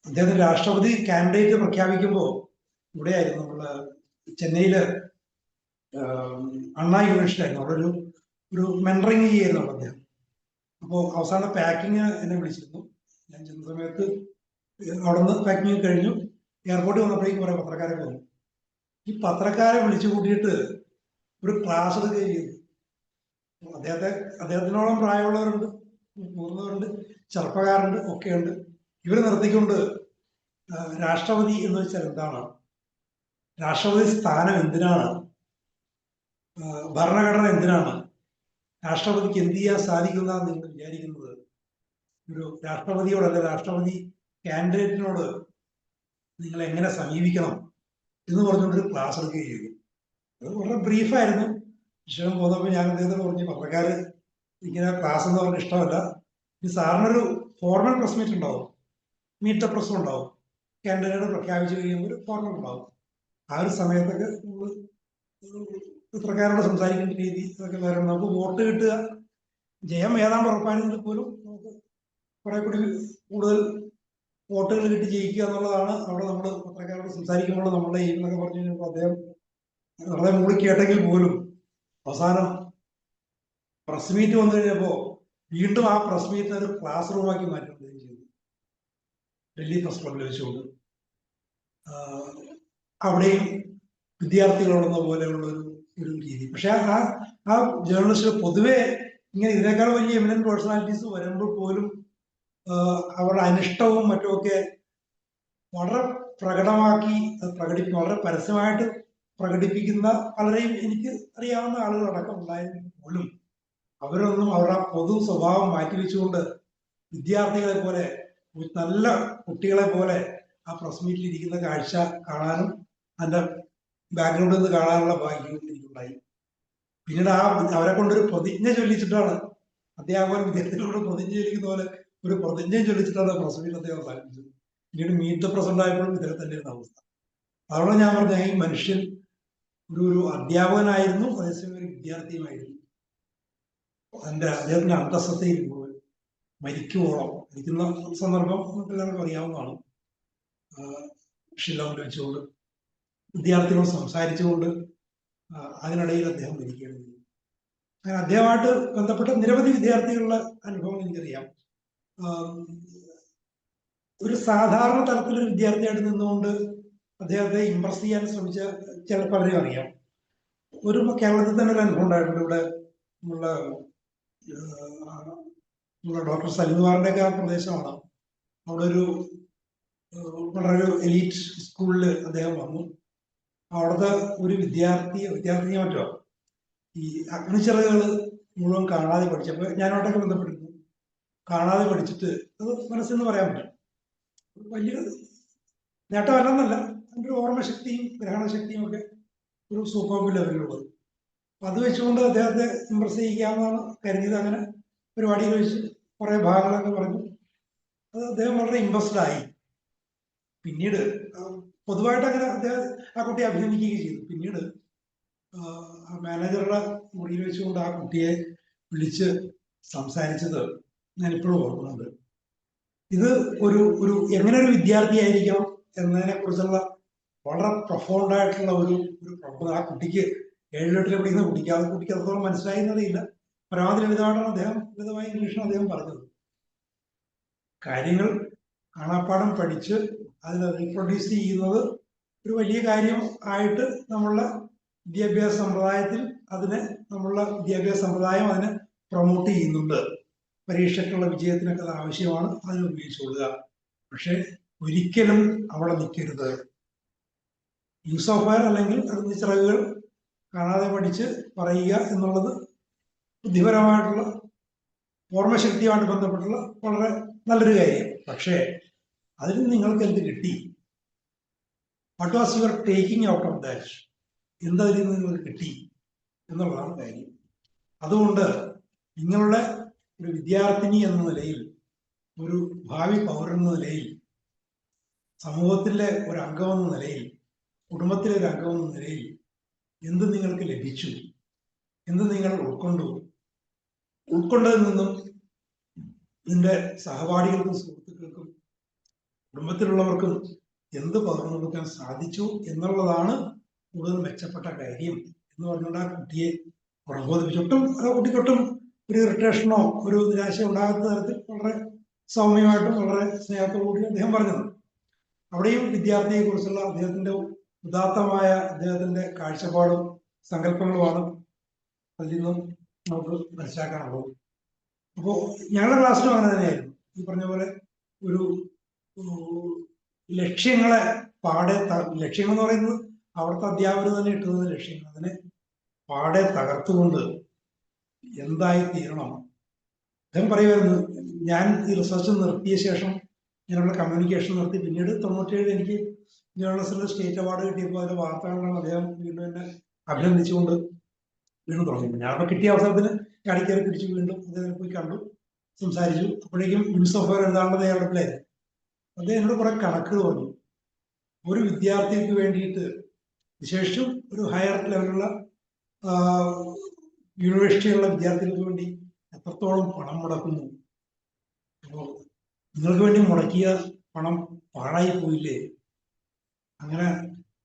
അദ്ദേഹത്തിന് രാഷ്ട്രപതി കാൻഡിഡേറ്റ് പ്രഖ്യാപിക്കുമ്പോൾ ഇവിടെയായിരുന്നു, നമ്മള് ചെന്നൈയില് അണ്ണാ യൂണിവേഴ്സിറ്റി ആയിരുന്നു. അവിടെ ഒരു മെന്ററിങ് ചെയ്യായിരുന്നു അവിടെ അദ്ദേഹം. അപ്പോൾ അവസാന പാക്കിങ് എന്നെ വിളിച്ചിരുന്നു. ഞാൻ ചെന്ന സമയത്ത് അവിടെ നിന്ന് പാക്കിങ് കഴിഞ്ഞു. എയർപോർട്ടിൽ വന്നപ്പോഴേക്കും കുറെ പത്രക്കാരെ വന്നു. ഈ പത്രക്കാരെ വിളിച്ചു കൂട്ടിയിട്ട് ഒരു ക്ലാസ് എടുക്കുകയും ചെയ്തു. അദ്ദേഹത്തിനോളം പ്രായമുള്ളവരുണ്ട്, മുതിർന്നവരുണ്ട്, ചെറുപ്പക്കാരുണ്ട്, ഒക്കെയുണ്ട്. ഇവരെ നിർത്തിക്കൊണ്ട് രാഷ്ട്രപതി എന്ന് വെച്ചാൽ എന്താണ്, രാഷ്ട്രപതി സ്ഥാനം എന്തിനാണ്, ഭരണഘടന എന്തിനാണ്, രാഷ്ട്രപതിക്ക് എന്ത് ചെയ്യാൻ സാധിക്കുന്നതാണ് നിങ്ങൾ വിചാരിക്കുന്നത്, ഒരു രാഷ്ട്രപതിയോടല്ല രാഷ്ട്രപതി കാൻഡിഡേറ്റിനോട് നിങ്ങൾ എങ്ങനെ സമീപിക്കണം എന്ന് പറഞ്ഞുകൊണ്ടൊരു ക്ലാസ് എടുക്കുകയും ചെയ്തു. അത് വളരെ ബ്രീഫായിരുന്നു. വിഷയം പോന്നപ്പോൾ ഞാൻ അദ്ദേഹത്തോട് പറഞ്ഞു, പത്രക്കാര് ഇങ്ങനെ ക്ലാസ് എന്ന് പറഞ്ഞ ഇഷ്ടമല്ല. ഈ സാറിനൊരു ഫോർമൽ പ്രസ് മീറ്റ് ഉണ്ടാവും, മീറ്റ് പ്രസും ഉണ്ടാവും, കാൻഡിഡേറ്റ് പ്രഖ്യാപിച്ചു കഴിയുമ്പോൾ ഒരു ഫോർമൽ ഉണ്ടാവും. ആ ഒരു സമയത്തൊക്കെ നമ്മൾ പത്രക്കാരോട് സംസാരിക്കേണ്ട രീതി അതൊക്കെ വരണം. നമുക്ക് വോട്ട് കിട്ടുക, ജയം ഏതാണ്ട് ഉറപ്പാണെങ്കിൽ പോലും നമുക്ക് കുറെ കൂടി കൂടുതൽ വോട്ടുകൾ കിട്ടി ജയിക്കുക എന്നുള്ളതാണ് അവിടെ നമ്മൾ പത്രക്കാരോട് സംസാരിക്കുമ്പോൾ നമ്മളുടെ എയിം എന്നൊക്കെ പറഞ്ഞു കഴിഞ്ഞപ്പോൾ അദ്ദേഹം വളരെ മൂളി കേട്ടെങ്കിൽ പോലും അവസാനം പ്രസ് മീറ്റ് വന്നു കഴിഞ്ഞപ്പോൾ വീണ്ടും ആ പ്രസ് മീറ്റിനെ ഒരു ക്ലാസ് റൂമാക്കി മാറ്റുകയും ചെയ്തു, ഡൽഹി പ്രസ് ക്ലബിൽ വെച്ചുകൊണ്ട്. അവിടെയും വിദ്യാർത്ഥികളോടുന്ന പോലെയുള്ള ഒരു രീതി. പക്ഷെ ആ ജേർണലിസ്റ്റുകൾ പൊതുവെ ഇങ്ങനെ ഇതിനേക്കാൾ വലിയ എമിനന്റ് പേഴ്സണാലിറ്റീസ് വരുമ്പോൾ പോലും അവരുടെ അനിഷ്ടവും മറ്റുമൊക്കെ വളരെ പ്രകടമാക്കി പ്രകടിപ്പിക്കും, വളരെ പരസ്യമായിട്ട് പ്രകടിപ്പിക്കുന്ന പലരെയും എനിക്ക് അറിയാവുന്ന ആളുകളടക്കം ഉണ്ടായെങ്കിൽ പോലും അവരൊന്നും അവരുടെ പൊതു സ്വഭാവം മാറ്റിവെച്ചുകൊണ്ട് വിദ്യാർത്ഥികളെ പോലെ, നല്ല കുട്ടികളെ പോലെ ആ പ്രസ് മീറ്റിൽ ഇരിക്കുന്ന കാഴ്ച കാണാനും അതിന്റെ ബാക്ക്ഗ്രൗണ്ടിൽ നിന്ന് കാണാനുള്ള ഭാഗ്യം എനിക്കുണ്ടായി. പിന്നീട് അവരെ കൊണ്ടൊരു പ്രതിജ്ഞ ചൊല്ലിച്ചിട്ടാണ്, അധ്യാപകൻ വിദ്യാർത്ഥികളോട് പ്രതിജ്ഞ ചൊല്ലിക്കുന്ന പോലെ ഒരു പ്രതിജ്ഞ ചൊല്ലിച്ചിട്ടാണ് പ്രസ് മീറ്റ് അദ്ദേഹം അവസാനിപ്പിച്ചത്. പിന്നീട് മീറ്റ് ദ പ്രസ് ഉണ്ടായപ്പോഴും ഇദ്ദേഹം തന്നെയായിരുന്നു അവസ്ഥ. അതുകൊണ്ട് ഞാൻ പറഞ്ഞ ഈ മനുഷ്യൻ ഒരു അധ്യാപകനായിരുന്നു, അതേസമയം ഒരു വിദ്യാർത്ഥിയുമായിരുന്നു. അദ്ദേഹത്തിന്റെ അന്തസ്സത്തയിൽ മരിക്കുവോളം, മരിക്കുന്ന സന്ദർഭം നമുക്ക് എല്ലാവർക്കും അറിയാവുന്നതാണ്. ഷില്ലോങ്ങിൽ വെച്ചുകൊണ്ട് വിദ്യാർത്ഥികളോട് സംസാരിച്ചുകൊണ്ട് അതിനിടയിൽ അദ്ദേഹം മരിക്കുകയാണ് ചെയ്തത്. അങ്ങനെ അദ്ദേഹമായിട്ട് ബന്ധപ്പെട്ട നിരവധി വിദ്യാർത്ഥികളുടെ അനുഭവം എനിക്കറിയാം. ഒരു സാധാരണ തലത്തിലൊരു വിദ്യാർത്ഥിയായിട്ട് നിന്നുകൊണ്ട് അദ്ദേഹത്തെ ഇംപ്രസ് ചെയ്യാൻ ശ്രമിച്ച പലരെയും അറിയാം. ഒരു കേരളത്തിൽ തന്നെ ഒരു അനുഭവം ഉണ്ടായിട്ടുണ്ട്. ഇവിടെ നമ്മുടെ ഡോക്ടർ സലിംകുമാറിന്റെ ഒക്കെ ആ പ്രദേശമാണ്. അവിടെ വളരെ എലീറ്റ് സ്കൂളിൽ അദ്ദേഹം വന്നു. അവിടുത്തെ ഒരു വിദ്യാർത്ഥിയെ മറ്റോ ഈ അഗ്നിച്ചിറകുകൾ മുഴുവൻ കാണാതെ പഠിച്ചപ്പോൾ ഞാനോട്ടൊക്കെ ബന്ധപ്പെട്ടിരുന്നു. കാണാതെ പഠിച്ചിട്ട് അത് മനസ്സെന്ന് പറയാൻ പറ്റും, വലിയ നേട്ടമല്ലെന്നല്ല, അതിൻ്റെ ഒരു ഓർമ്മശക്തിയും ഗ്രഹണശക്തിയും ഒക്കെ ഒരു സൂപ്പർ ലെവലിലുള്ളത്. അപ്പം അത് വെച്ചുകൊണ്ട് അദ്ദേഹത്തെ ഇംപ്രസ് ചെയ്യിക്കാമെന്നാണ് കരുതിയത്. അങ്ങനെ പരിപാടിയിൽ വെച്ച് കുറേ ഭാഗങ്ങളൊക്കെ പറഞ്ഞു. അത് അദ്ദേഹം വളരെ ഇംപ്രസ്ഡ് ആയി. പിന്നീട് പൊതുവായിട്ട് അങ്ങനെ അദ്ദേഹം ആ കുട്ടിയെ അഭിനന്ദിക്കുകയും ചെയ്തു. പിന്നീട് മാനേജറുടെ മുറിയിൽ വെച്ചുകൊണ്ട് ആ കുട്ടിയെ വിളിച്ച് സംസാരിച്ചത് ഞാനിപ്പോഴും ഓർക്കുന്നുണ്ട്. ഇത് ഒരു എങ്ങനെ ഒരു വിദ്യാർത്ഥിയായിരിക്കണം എന്നതിനെ കുറിച്ചുള്ള വളരെ പ്രൊഫൗണ്ടായിട്ടുള്ള ഒരു ആ കുട്ടിക്ക് 7-8 പഠിക്കുന്ന കുട്ടിക്ക് അത്രത്തോളം മനസ്സിലായിരുന്നതേയില്ല. പരമാവധി ലളിതമായിട്ടാണ് അദ്ദേഹം ലളിതമായ ഇംഗ്ലീഷാണ് അദ്ദേഹം പറഞ്ഞത്. കാര്യങ്ങൾ കാണാപ്പാഠം പഠിച്ച് അതിനെ റീപ്രൊഡ്യൂസ് ചെയ്യുന്നത് ഒരു വലിയ കാര്യം ആയിട്ട് നമ്മളുടെ വിദ്യാഭ്യാസ സമ്പ്രദായത്തിൽ നമ്മളുടെ വിദ്യാഭ്യാസ സമ്പ്രദായം അതിനെ പ്രൊമോട്ട് ചെയ്യുന്നുണ്ട്. പരീക്ഷയ്ക്കുള്ള വിജയത്തിനൊക്കെ അത് ആവശ്യമാണ്, അതിന് ഉപയോഗിച്ചുകൊള്ളുക. പക്ഷെ ഒരിക്കലും അവിടെ നിൽക്കരുത്. യൂസ് ഓഫ് ഫയർ അല്ലെങ്കിൽ അഗ്നിച്ചിറകുകൾ കാണാതെ പഠിച്ച് പറയുക എന്നുള്ളത് ബുദ്ധിപരമായിട്ടുള്ള ഓർമ്മശക്തിയുമായിട്ട് ബന്ധപ്പെട്ടുള്ള വളരെ നല്ലൊരു കാര്യം. പക്ഷേ അതിൽ നിങ്ങൾക്ക് എന്ത് കിട്ടി? What was your taking out of that? എന്തതിൽ നിന്ന് നിങ്ങൾക്ക് കിട്ടി എന്നുള്ളതാണ് കാര്യം. അതുകൊണ്ട് നിങ്ങളുടെ ഒരു വിദ്യാർത്ഥിനി എന്ന നിലയിൽ, ഒരു ഭാവി പൗരൻ എന്ന നിലയിൽ, സമൂഹത്തിലെ ഒരു അംഗമെന്ന നിലയിൽ, കുടുംബത്തിലെ ഒരു അംഗമെന്ന നിലയിൽ എന്ത് നിങ്ങൾക്ക് ലഭിച്ചു, എന്ത് നിങ്ങൾ ഉൾക്കൊണ്ടതിൽ നിന്നും ഇതിൻ്റെ സഹപാഠികൾക്കും സുഹൃത്തുക്കൾക്കും കുടുംബത്തിലുള്ളവർക്കും എന്ത് പകർന്നു കൊടുക്കാൻ സാധിച്ചു എന്നുള്ളതാണ് കൂടുതൽ മെച്ചപ്പെട്ട കാര്യം എന്ന് പറഞ്ഞുകൊണ്ട് ആ കുട്ടിയെ പ്രബോധിപ്പിച്ചു. ആ കുട്ടിക്കൊട്ടും ഒരു ഇറിറ്റേഷനോ ഒരു നിരാശ ഉണ്ടാകാത്ത തരത്തിൽ വളരെ സൗമ്യമായിട്ടും വളരെ സ്നേഹത്തോടുകൂടി അദ്ദേഹം പറഞ്ഞത്. അവിടെയും വിദ്യാർത്ഥിയെ കുറിച്ചുള്ള അദ്ദേഹത്തിന്റെ ഉദാത്തമായ അദ്ദേഹത്തിന്റെ കാഴ്ചപ്പാടും സങ്കല്പങ്ങളുമാണ് അതിൽ നിന്നും നമുക്ക് മനസ്സിലാക്കാനുള്ളത്. അപ്പോൾ ഞങ്ങളുടെ ക്ലാസ്സിലും അങ്ങനെ തന്നെയായിരുന്നു. ഈ പറഞ്ഞ പോലെ ഒരു ലക്ഷ്യങ്ങളെ ലക്ഷ്യങ്ങൾ എന്ന് പറയുന്നത് അവിടുത്തെ അധ്യാപകർ തന്നെ ഇട്ടുന്ന ലക്ഷ്യങ്ങൾ, അതിനെ പാടെ തകർത്തുകൊണ്ട് എന്തായി തീരണം. അദ്ദേഹം പറയുമായിരുന്നു, ഞാൻ ഈ റിസർച്ച് നിർത്തിയ ശേഷം ഞാനുള്ള കമ്മ്യൂണിക്കേഷൻ നിർത്തി. പിന്നീട് 97 എനിക്ക് ജേർണലിസ്റ്റിന്റെ സ്റ്റേറ്റ് അവാർഡ് കിട്ടിയപ്പോൾ അതിന്റെ വാർത്തകളാണ് അദ്ദേഹം വീണ്ടും എന്നെ അഭിനന്ദിച്ചുകൊണ്ട് വീണ്ടും തുടങ്ങി. ഞാനപ്പോൾ കിട്ടിയ അവസരത്തിന് ചാടിക്കയറി പിടിച്ചു വീണ്ടും അദ്ദേഹം പോയി കണ്ടു, സംസാരിച്ചു. അപ്പോഴേക്കും ന്യൂസ് ഓഫ് എന്താണെന്ന് ഞാൻ റിപ്ലൈ. അദ്ദേഹം എന്നോട് കുറെ കണക്കുകൾ പറഞ്ഞു. ഒരു വിദ്യാർത്ഥിക്ക് വേണ്ടിയിട്ട്, വിശേഷം ഒരു ഹയർ ലെവലുള്ള യൂണിവേഴ്സിറ്റിയിലുള്ള വിദ്യാർത്ഥികൾക്ക് വേണ്ടി എത്രത്തോളം പണം മുടക്കുന്നു. അപ്പോൾ നിങ്ങൾക്ക് വേണ്ടി മുടക്കിയ പണം പാഴായി പോയില്ലേ? അങ്ങനെ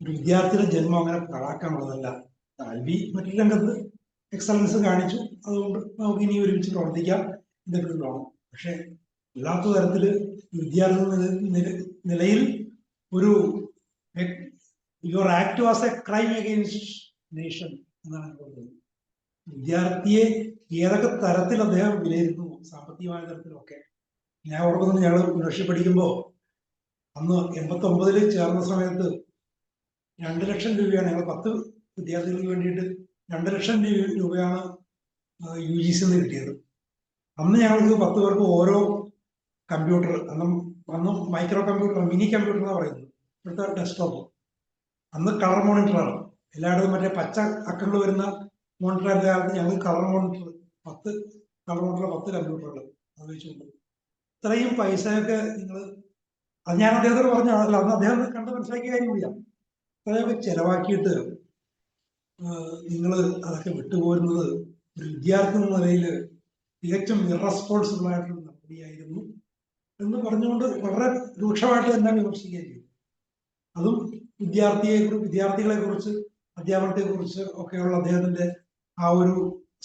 ഒരു വിദ്യാർത്ഥിയുടെ ജന്മം അങ്ങനെ പാഴാക്കാനുള്ളതല്ല. താൽവി മറ്റു രംഗത്ത് എക്സലൻസ് കാണിച്ചു, അതുകൊണ്ട് നമുക്ക് ഇനി ഒരുമിച്ച് പ്രവർത്തിക്കാം എന്നൊക്കെ വേണം. പക്ഷെ അല്ലാത്ത തരത്തിൽ വിദ്യാർത്ഥി നിലയിൽ ഒരു your act was A crime against nation എന്നാണ് പറയുന്നത്. വിദ്യാർത്ഥിയെ ഏതൊക്കെ തരത്തിൽ അദ്ദേഹം വിലയിരുത്തുന്നു, സാമ്പത്തികമായ തരത്തിലൊക്കെ. ഞാൻ ഓർക്കുന്നത്, ഞങ്ങൾ യൂണിവേഴ്സിറ്റി പഠിക്കുമ്പോൾ അന്ന് 89 ചേർന്ന സമയത്ത് 2 ലക്ഷം രൂപയാണ്, ഞങ്ങൾ 10 വിദ്യാർത്ഥികൾക്ക് വേണ്ടിയിട്ട് 2 ലക്ഷം രൂപയാണ് UGC കിട്ടിയത്. അന്ന് ഞങ്ങൾക്ക് 10 പേർക്ക് ഓരോ കമ്പ്യൂട്ടർ, അന്ന് മൈക്രോ കമ്പ്യൂട്ടർ, മിനി കമ്പ്യൂട്ടർ എന്നാണ് പറയുന്നത്, ഇപ്പോഴത്തെ ഡെസ്ക്ടോപ്പ്. അന്ന് കളർ മോണിറ്ററാണ് എല്ലായിടത്തും. മറ്റേ പച്ച അക്കങ്ങൾ വരുന്ന മോണിറ്ററിന്റെ കാലത്ത് ഞങ്ങൾ കളർ മോണിറ്റർ 10 കളർ മോണിറ്റർ 10 കമ്പ്യൂട്ടറുകൾ അത് വെച്ചുകൊണ്ട് ഇത്രയും പൈസയൊക്കെ നിങ്ങൾ, അത് ഞാൻ അദ്ദേഹത്തോട് പറഞ്ഞു, അല്ല അന്ന് അദ്ദേഹം കണ്ട് മനസ്സിലാക്കിയ കാര്യമില്ല. അതൊക്കെ ചെലവാക്കിയിട്ട് നിങ്ങൾ അതൊക്കെ വിട്ടുപോരുന്നത് ഒരു വിദ്യാർത്ഥി എന്ന നിലയിൽ തികച്ചും ഇറസ്പോൺസിബിൾ ആയിട്ടുള്ള നടപടിയായിരുന്നു എന്ന് പറഞ്ഞുകൊണ്ട് വളരെ രൂക്ഷമായിട്ട് തന്നെ വിമർശിക്കുകയും ചെയ്തു. അതും വിദ്യാർത്ഥികളെ കുറിച്ച്, അധ്യാപനത്തെ കുറിച്ച് ഒക്കെയുള്ള അദ്ദേഹത്തിന്റെ ആ ഒരു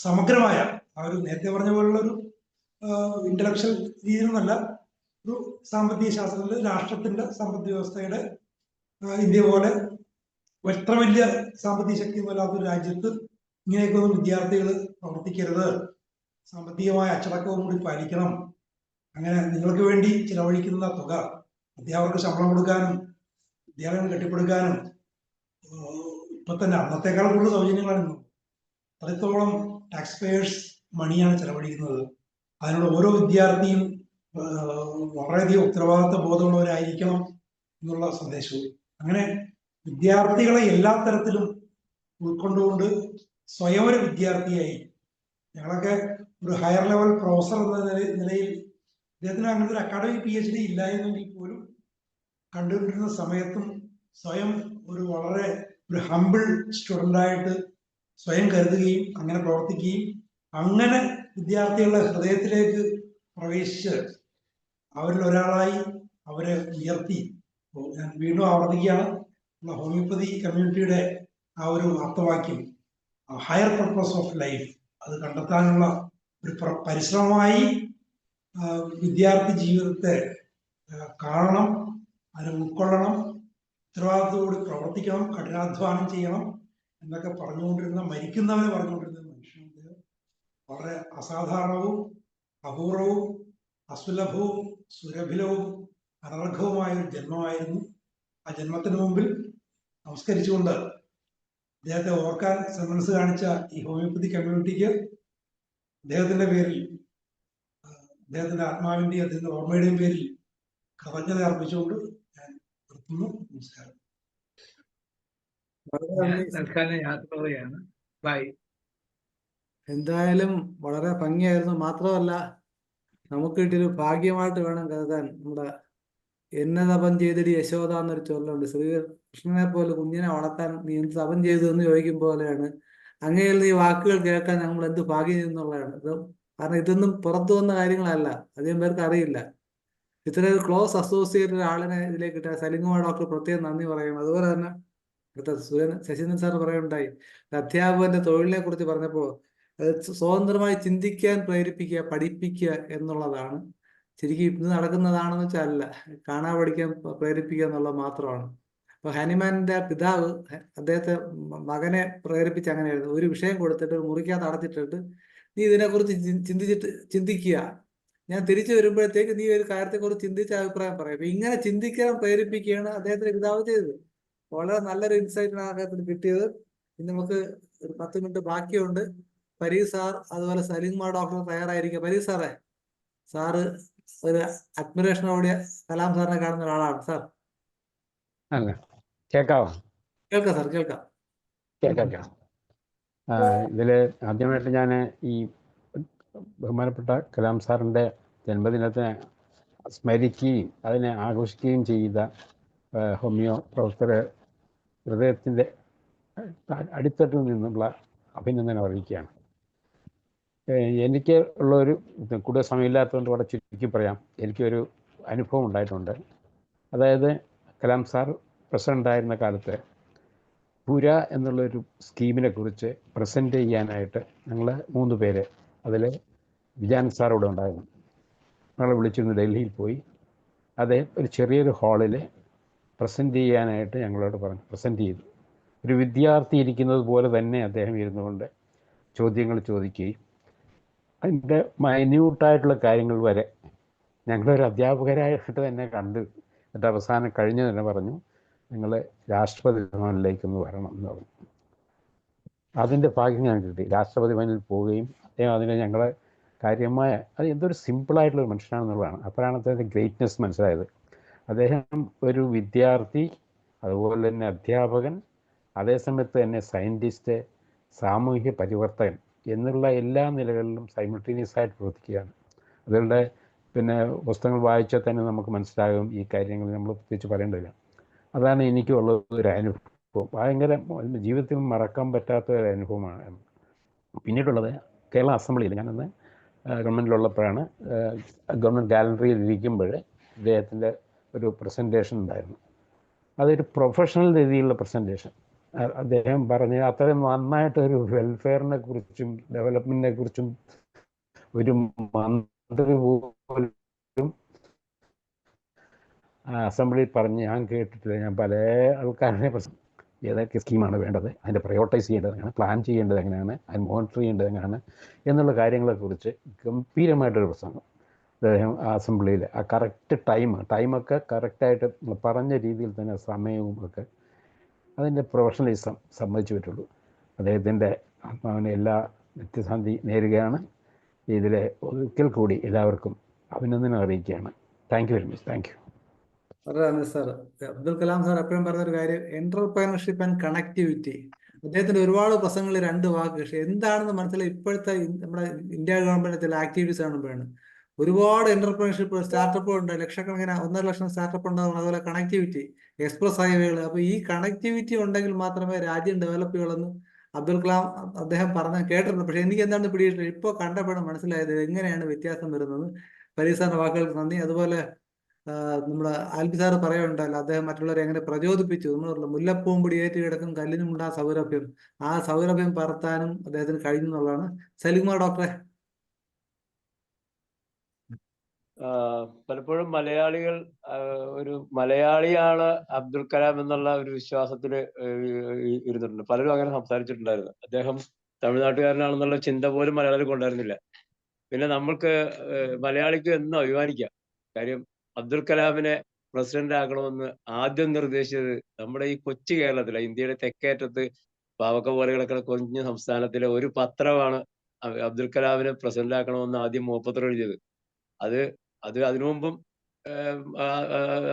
സമഗ്രമായ, ആ ഒരു നേരത്തെ പറഞ്ഞ പോലുള്ള ഒരു ഇന്റലക്ച്വൽ രീതിയിലൊന്നല്ല, ഒരു സാമ്പത്തിക ശാസ്ത്രത്തിൽ രാഷ്ട്രത്തിന്റെ സമ്പദ് വ്യവസ്ഥയുടെ, ഇന്ത്യ പോലെ എത്ര വലിയ സാമ്പത്തിക ശക്തിയൊന്നുമില്ലാത്ത ഒരു രാജ്യത്ത് ഇങ്ങനെയൊക്കെ ഒന്നും വിദ്യാർത്ഥികൾ പ്രവർത്തിക്കരുത്, സാമ്പത്തികമായ അച്ചടക്കവും കൂടി പാലിക്കണം. അങ്ങനെ നിങ്ങൾക്ക് വേണ്ടി ചിലവഴിക്കുന്ന തുക അധ്യാപകർക്ക് ശമ്പളം കൊടുക്കാനും വിദ്യാലയം കെട്ടിപ്പടുക്കാനും ഇപ്പൊ തന്നെ അന്നത്തേക്കാൾ കൂടുതൽ സൗജന്യങ്ങളാണ്. അത്രത്തോളം ടാക്സ് പേയേഴ്സ് മണിയാണ് ചെലവഴിക്കുന്നത്. അതിനുള്ള ഓരോ വിദ്യാർത്ഥിയും വളരെയധികം ഉത്തരവാദിത്വ ബോധമുള്ളവരായിരിക്കണം എന്നുള്ള സന്ദേശവും. അങ്ങനെ വിദ്യാർത്ഥികളെ എല്ലാ തരത്തിലും ഉൾക്കൊണ്ടുകൊണ്ട് സ്വയം ഒരു വിദ്യാർത്ഥിയായി, ഞങ്ങളൊക്കെ ഒരു ഹയർ ലെവൽ പ്രൊഫസർ എന്ന നിലയിൽ, അദ്ദേഹത്തിന് അങ്ങനത്തെ ഒരു അക്കാഡമിക് PhD ഇല്ലായിരുന്നെങ്കിൽ പോലും കണ്ടുകൊണ്ടിരുന്ന സമയത്തും സ്വയം വളരെ ഒരു ഹമ്പിൾ സ്റ്റുഡൻ്റായിട്ട് സ്വയം കരുതുകയും അങ്ങനെ പ്രവർത്തിക്കുകയും അങ്ങനെ വിദ്യാർത്ഥികളുടെ ഹൃദയത്തിലേക്ക് പ്രവേശിച്ച് അവരിൽ ഒരാളായി അവരെ ഉയർത്തി. ഞാൻ വീണ്ടും ആവർത്തിക്കുകയാണ്, ഹോമിയോപ്പതി കമ്മ്യൂണിറ്റിയുടെ ആ ഒരു ആപ്തവാക്യം, ഹയർ പർപ്പസ് ഓഫ് ലൈഫ്, അത് കണ്ടെത്താനുള്ള ഒരു പരിശ്രമമായി വിദ്യാർത്ഥി ജീവിതത്തെ കാണണം, അതിനെ ഉൾക്കൊള്ളണം, ഉത്തരവാദിത്തത്തോട് പ്രവർത്തിക്കണം, കഠിനാധ്വാനം ചെയ്യണം എന്നൊക്കെ മരിക്കുന്നവരെ പറഞ്ഞുകൊണ്ടിരുന്ന മനുഷ്യൻ വളരെ അസാധാരണവും അപൂർവവും അസുലഭവും സുരഭിലവും അനർഘവുമായ ഒരു ജന്മമായിരുന്നു. ആ ജന്മത്തിന് മുമ്പിൽ നമസ്കരിച്ചുകൊണ്ട് അദ്ദേഹത്തെ ഓർക്കാൻ സന്മനസ് കാണിച്ച ഈ ഹോമിയോപ്പതി കമ്മ്യൂണിറ്റിക്ക് അദ്ദേഹത്തിന്റെ പേരിൽ, അദ്ദേഹത്തിന്റെ ആത്മാവിന്റെയും അദ്ദേഹത്തിന്റെ ഓർമ്മയുടെയും പേരിൽ കൃതജ്ഞത അർപ്പിച്ചുകൊണ്ട് ഞാൻ നിർത്തുന്നു. നമസ്കാരം. തൽക്കാലം യാത്ര പോവുകയാണ്. ബൈ. എന്തായാലും വളരെ ഭംഗിയായിരുന്നു. മാത്രമല്ല, നമുക്ക് കിട്ടിയൊരു ഭാഗ്യമായിട്ട് വേണം കരുതാൻ. നമ്മുടെ എന്നെ തപം ചെയ്തിട്ട് യശോദ എന്നൊരു ചൊല്ലുണ്ട്. ശ്രീകൃഷ്ണനെ പോലെ കുഞ്ഞിനെ വളർത്താൻ നീ എന്ത് തപം ചെയ്തു എന്ന് ചോദിക്കും പോലെയാണ് അങ്ങനെയുള്ള ഈ വാക്കുകൾ കേൾക്കാൻ നമ്മൾ എന്ത് ഭാഗ്യം എന്നുള്ളതാണ്. കാരണം ഇതൊന്നും പുറത്തു വന്ന കാര്യങ്ങളല്ല, അധികം പേർക്ക് അറിയില്ല. ഇത്ര ഒരു ക്ലോസ് അസോസിയേറ്റഡ് ആളിനെ ഇതിലേക്ക് കിട്ടാൻ സലിംകുമാർ ഡോക്ടർ പ്രത്യേകം നന്ദി പറയും. അതുപോലെ തന്നെ ശശീന്ദ്രൻ സാർ പറയുണ്ടായി, അധ്യാപകന്റെ തൊഴിലിനെ കുറിച്ച് പറഞ്ഞപ്പോൾ സ്വതന്ത്രമായി ചിന്തിക്കാൻ പ്രേരിപ്പിക്കുക, പഠിപ്പിക്കുക എന്നുള്ളതാണ് ശരിക്കും ഇന്ന് നടക്കുന്നതാണെന്ന് വെച്ചാൽ അല്ല, കാണാൻ പഠിക്കാൻ പ്രേരിപ്പിക്കുക എന്നുള്ളത് മാത്രമാണ്. അപ്പൊ ഹനുമാന്റെ പിതാവ് അദ്ദേഹത്തെ മകനെ പ്രേരിപ്പിച്ച് അങ്ങനെയായിരുന്നു. ഒരു വിഷയം കൊടുത്തിട്ട് ഒരു മുറിക്കകത്ത് അടച്ചിട്ടിട്ട് നീ ഇതിനെക്കുറിച്ച് ചിന്തിക്കുക, ഞാൻ തിരിച്ചു വരുമ്പോഴത്തേക്ക് നീ ഒരു കാര്യത്തെക്കുറിച്ച് ചിന്തിച്ച അഭിപ്രായം പറയാം. അപ്പൊ ഇങ്ങനെ ചിന്തിക്കാൻ പ്രേരിപ്പിക്കുകയാണ് അദ്ദേഹത്തിന്റെ പിതാവ് ചെയ്തത്. വളരെ നല്ലൊരു ഇൻസൈറ്റിനാണ് അദ്ദേഹത്തിന് കിട്ടിയത്. ഇനി നമുക്ക് ഒരു 10 മിനിറ്റ് ബാക്കിയുണ്ട്. പരീസ് സാർ അതുപോലെ സലിംകുമാർ ഡോക്ടർ തയ്യാറായിരിക്കുക. പരീസ് സാറ് ഒരു അഡ്മിറേഷനോടെ കലാം സാറിനെ കാണുന്ന ഒരാളാണ്. സാർ കേൾക്കാവോ? കേൾക്കാം സാർ, കേൾക്കാം. ഇതില് ആദ്യമായിട്ട് ഞാൻ ഈ ബഹുമാനപ്പെട്ട കലാം സാറിൻ്റെ ജന്മദിനത്തിനെ സ്മരിക്കുകയും അതിനെ ആഘോഷിക്കുകയും ചെയ്ത ഹോമിയോ പ്രവർത്തകരെ ഹൃദയത്തിൻ്റെ അടിത്തട്ടിൽ നിന്നുള്ള അഭിനന്ദനം അറിയിക്കുകയാണ്. എനിക്ക് ഉള്ളൊരു കൂടുതൽ സമയമില്ലാത്തതുകൊണ്ട് വളരെ ചുരുക്കി പറയാം. എനിക്കൊരു അനുഭവം ഉണ്ടായിട്ടുണ്ട്. അതായത് കലാം സാർ പ്രസിഡൻ്റായിരുന്ന കാലത്ത് പുര എന്നുള്ളൊരു സ്കീമിനെ കുറിച്ച് പ്രസൻറ്റ് ചെയ്യാനായിട്ട് ഞങ്ങൾ 3 പേര്, അതിൽ വിജാൻ സാർ ഇവിടെ ഉണ്ടായിരുന്നു. ഞങ്ങളെ വിളിച്ചിരുന്നു. ഡൽഹിയിൽ പോയി അദ്ദേഹം ഒരു ചെറിയൊരു ഹാളിൽ പ്രസൻറ്റ് ചെയ്യാനായിട്ട് ഞങ്ങളോട് പറഞ്ഞു. പ്രസൻറ്റ് ചെയ്തു. ഒരു വിദ്യാർത്ഥി ഇരിക്കുന്നത് പോലെ തന്നെ അദ്ദേഹം ഇരുന്നുകൊണ്ട് ചോദ്യങ്ങൾ ചോദിക്കുകയും അതിൻ്റെ മൈന്യൂട്ടായിട്ടുള്ള കാര്യങ്ങൾ വരെ ഞങ്ങളൊരു അധ്യാപകരായിട്ട് തന്നെ കണ്ട്, എന്നിട്ട് അവസാനം കഴിഞ്ഞ് തന്നെ പറഞ്ഞു, നിങ്ങൾ രാഷ്ട്രപതി ഭവനിലേക്കൊന്ന് വരണം എന്ന് പറഞ്ഞു. അതിൻ്റെ ഭാഗ്യം ഞാൻ കിട്ടി. രാഷ്ട്രപതി ഭവനിൽ പോവുകയും അദ്ദേഹം അതിനെ ഞങ്ങളെ കാര്യമായ, അത് എന്തൊരു സിമ്പിളായിട്ടുള്ളൊരു മനുഷ്യനാണെന്നുള്ളതാണ്. അപ്പോഴാണ് അദ്ദേഹത്തിൻ്റെ ഗ്രേറ്റ്നെസ് മനസ്സിലായത്. അദ്ദേഹം ഒരു വിദ്യാർത്ഥി, അതുപോലെ തന്നെ അധ്യാപകൻ, അതേസമയത്ത് തന്നെ സയൻറ്റിസ്റ്റ്, സാമൂഹ്യ പരിവർത്തകൻ എന്നുള്ള എല്ലാ നിലകളിലും സൈമിൾട്ടേനിയസ് ആയിട്ട് പ്രവർത്തിക്കുകയാണ്. അതുകൊണ്ട് പിന്നെ പുസ്തകങ്ങൾ വായിച്ചാൽ തന്നെ നമുക്ക് മനസ്സിലാകും ഈ കാര്യങ്ങൾ നമ്മൾ പ്രത്യേകിച്ച് പറയേണ്ടതില്ല. അതാണ് എനിക്കുള്ള ഒരു അനുഭവം. ഭയങ്കര ജീവിതത്തിൽ മറക്കാൻ പറ്റാത്ത ഒരു അനുഭവമാണ്. പിന്നീടുള്ളത് കേരള അസംബ്ലിയിൽ ഞാനന്ന് ഗവൺമെൻറ്റിലുള്ളപ്പോഴാണ്. ഗവൺമെൻറ് ഗാലറിയിൽ ഇരിക്കുമ്പോൾ ഇദ്ദേഹത്തിൻ്റെ ഒരു പ്രസൻറ്റേഷൻ ഉണ്ടായിരുന്നു. അതൊരു പ്രൊഫഷണൽ രീതിയിലുള്ള പ്രസൻറ്റേഷൻ. അദ്ദേഹം പറഞ്ഞ അത്രയും നന്നായിട്ടൊരു വെൽഫെയറിനെ കുറിച്ചും ഡെവലപ്മെൻറ്റിനെ കുറിച്ചും ഒരു മന്ത്രി പോലും അസംബ്ലിയിൽ പറഞ്ഞ് ഞാൻ കേട്ടിട്ടില്ല. ഞാൻ പല ആൾക്കാരുടെ ഏതൊക്കെ സ്കീമാണ് വേണ്ടത്, അതിൻ്റെ പ്രയോറിറ്റൈസ് ചെയ്യേണ്ടത് എങ്ങനെയാണ്, പ്ലാൻ ചെയ്യേണ്ടത് എങ്ങനെയാണ്, അത് മോണിറ്റർ ചെയ്യേണ്ടത് എങ്ങനെയാണ് എന്നുള്ള കാര്യങ്ങളെക്കുറിച്ച് ഗംഭീരമായിട്ടൊരു പ്രസംഗം അദ്ദേഹം ആ അസംബ്ലിയിൽ. ആ കറക്റ്റ് ടൈമൊക്കെ കറക്റ്റായിട്ട് പറഞ്ഞ രീതിയിൽ തന്നെ സമയവും ഒക്കെ, അതിൻ്റെ പ്രൊഫഷണലിസം സമ്മതിച്ചു പറ്റുള്ളൂ. അദ്ദേഹത്തിൻ്റെ ആത്മാവിനെ എല്ലാ നിത്യശാന്തി നേരുകയാണ്. ഇതിലെ ഒരിക്കൽ കൂടി എല്ലാവർക്കും അഭിനന്ദനം അറിയിക്കുകയാണ്. Thank you very much. Thank you. വളരെ നന്ദി സാർ. അബ്ദുൽ കലാം സാർ എപ്പോഴും പറഞ്ഞൊരു കാര്യം, എന്റർപ്രനർഷിപ്പ് ആൻഡ് കണക്ടിവിറ്റി. അദ്ദേഹത്തിന്റെ ഒരുപാട് പ്രസംഗങ്ങളിൽ 2 വാക്ക്, പക്ഷെ എന്താണെന്ന് മനസ്സിലായി ഇപ്പോഴത്തെ നമ്മുടെ ഇന്ത്യ ഗവൺമെന്റ് ചില ആക്ടിവിറ്റീസ് കാണുമ്പോഴാണ്. ഒരുപാട് എന്റർപ്രനർഷിപ്പ് സ്റ്റാർട്ടപ്പ് ഉണ്ട്, ലക്ഷക്കണക്കിന് 1.5 ലക്ഷം സ്റ്റാർട്ടപ്പ് ഉണ്ടാകും. അതുപോലെ കണക്ടിവിറ്റി, എക്സ്പ്രസ് ഹൈവേകൾ. അപ്പൊ ഈ കണക്ടിവിറ്റി ഉണ്ടെങ്കിൽ മാത്രമേ രാജ്യം ഡെവലപ്പ് ചെയ്യുള്ളൂ. അബ്ദുൽ കലാം അദ്ദേഹം കേട്ടിട്ടുണ്ട്. പക്ഷെ എനിക്ക് എന്താണ് പിടിയിട്ടില്ല. ഇപ്പോൾ കണ്ടപ്പോഴാണ് മനസ്സിലായത് എങ്ങനെയാണ് വ്യത്യാസം വരുന്നത്. ഫരീദ് സാറിന്റെ വാക്കുകൾക്ക് നന്ദി. അതുപോലെ നമ്മുടെ ആൽബി സാറ് പറയുന്നുണ്ടല്ലോ, അദ്ദേഹം മറ്റുള്ളവരെ എങ്ങനെ പ്രചോദിപ്പിച്ചു. നമ്മൾ മുല്ലപ്പൂമ്പൊടി ഏറ്റ് കിടക്കും കല്ലിനുമുണ്ടാ സൗരഭ്യം. ആ സൗരഭ്യം പറത്താനും അദ്ദേഹത്തിന് കഴിഞ്ഞു എന്നുള്ളതാണ്. സലികുമാർ ഡോക്ടറെ. പലപ്പോഴും മലയാളികൾ ഒരു മലയാളിയാണ് അബ്ദുൽ കലാം എന്നുള്ള ഒരു വിശ്വാസത്തിൽ ഇരുന്നിട്ടുണ്ട്. പലരും അങ്ങനെ സംസാരിച്ചിട്ടുണ്ടായിരുന്നു. അദ്ദേഹം തമിഴ്നാട്ടുകാരനാണെന്നുള്ള ചിന്ത പോലും മലയാളികൾക്ക് ഉണ്ടായിരുന്നില്ല. പിന്നെ നമ്മൾക്ക് മലയാളിക്ക് എന്നും അഭിമാനിക്കാം. കാര്യം അബ്ദുൽ കലാമിനെ പ്രസിഡന്റ് ആക്കണമെന്ന് ആദ്യം നിർദ്ദേശിച്ചത് നമ്മുടെ ഈ കൊച്ചു കേരളത്തിലെ, ഇന്ത്യയുടെ തെക്കേറ്റത്ത് പാവക്ക പോലെ കിടക്കുന്ന കുഞ്ഞു സംസ്ഥാനത്തിലെ ഒരു പത്രമാണ് അബ്ദുൽ കലാമിനെ പ്രസിഡന്റ് ആക്കണമെന്ന് ആദ്യം മുഖപത്രം എഴുതിയത്. അത് അതിനു മുമ്പും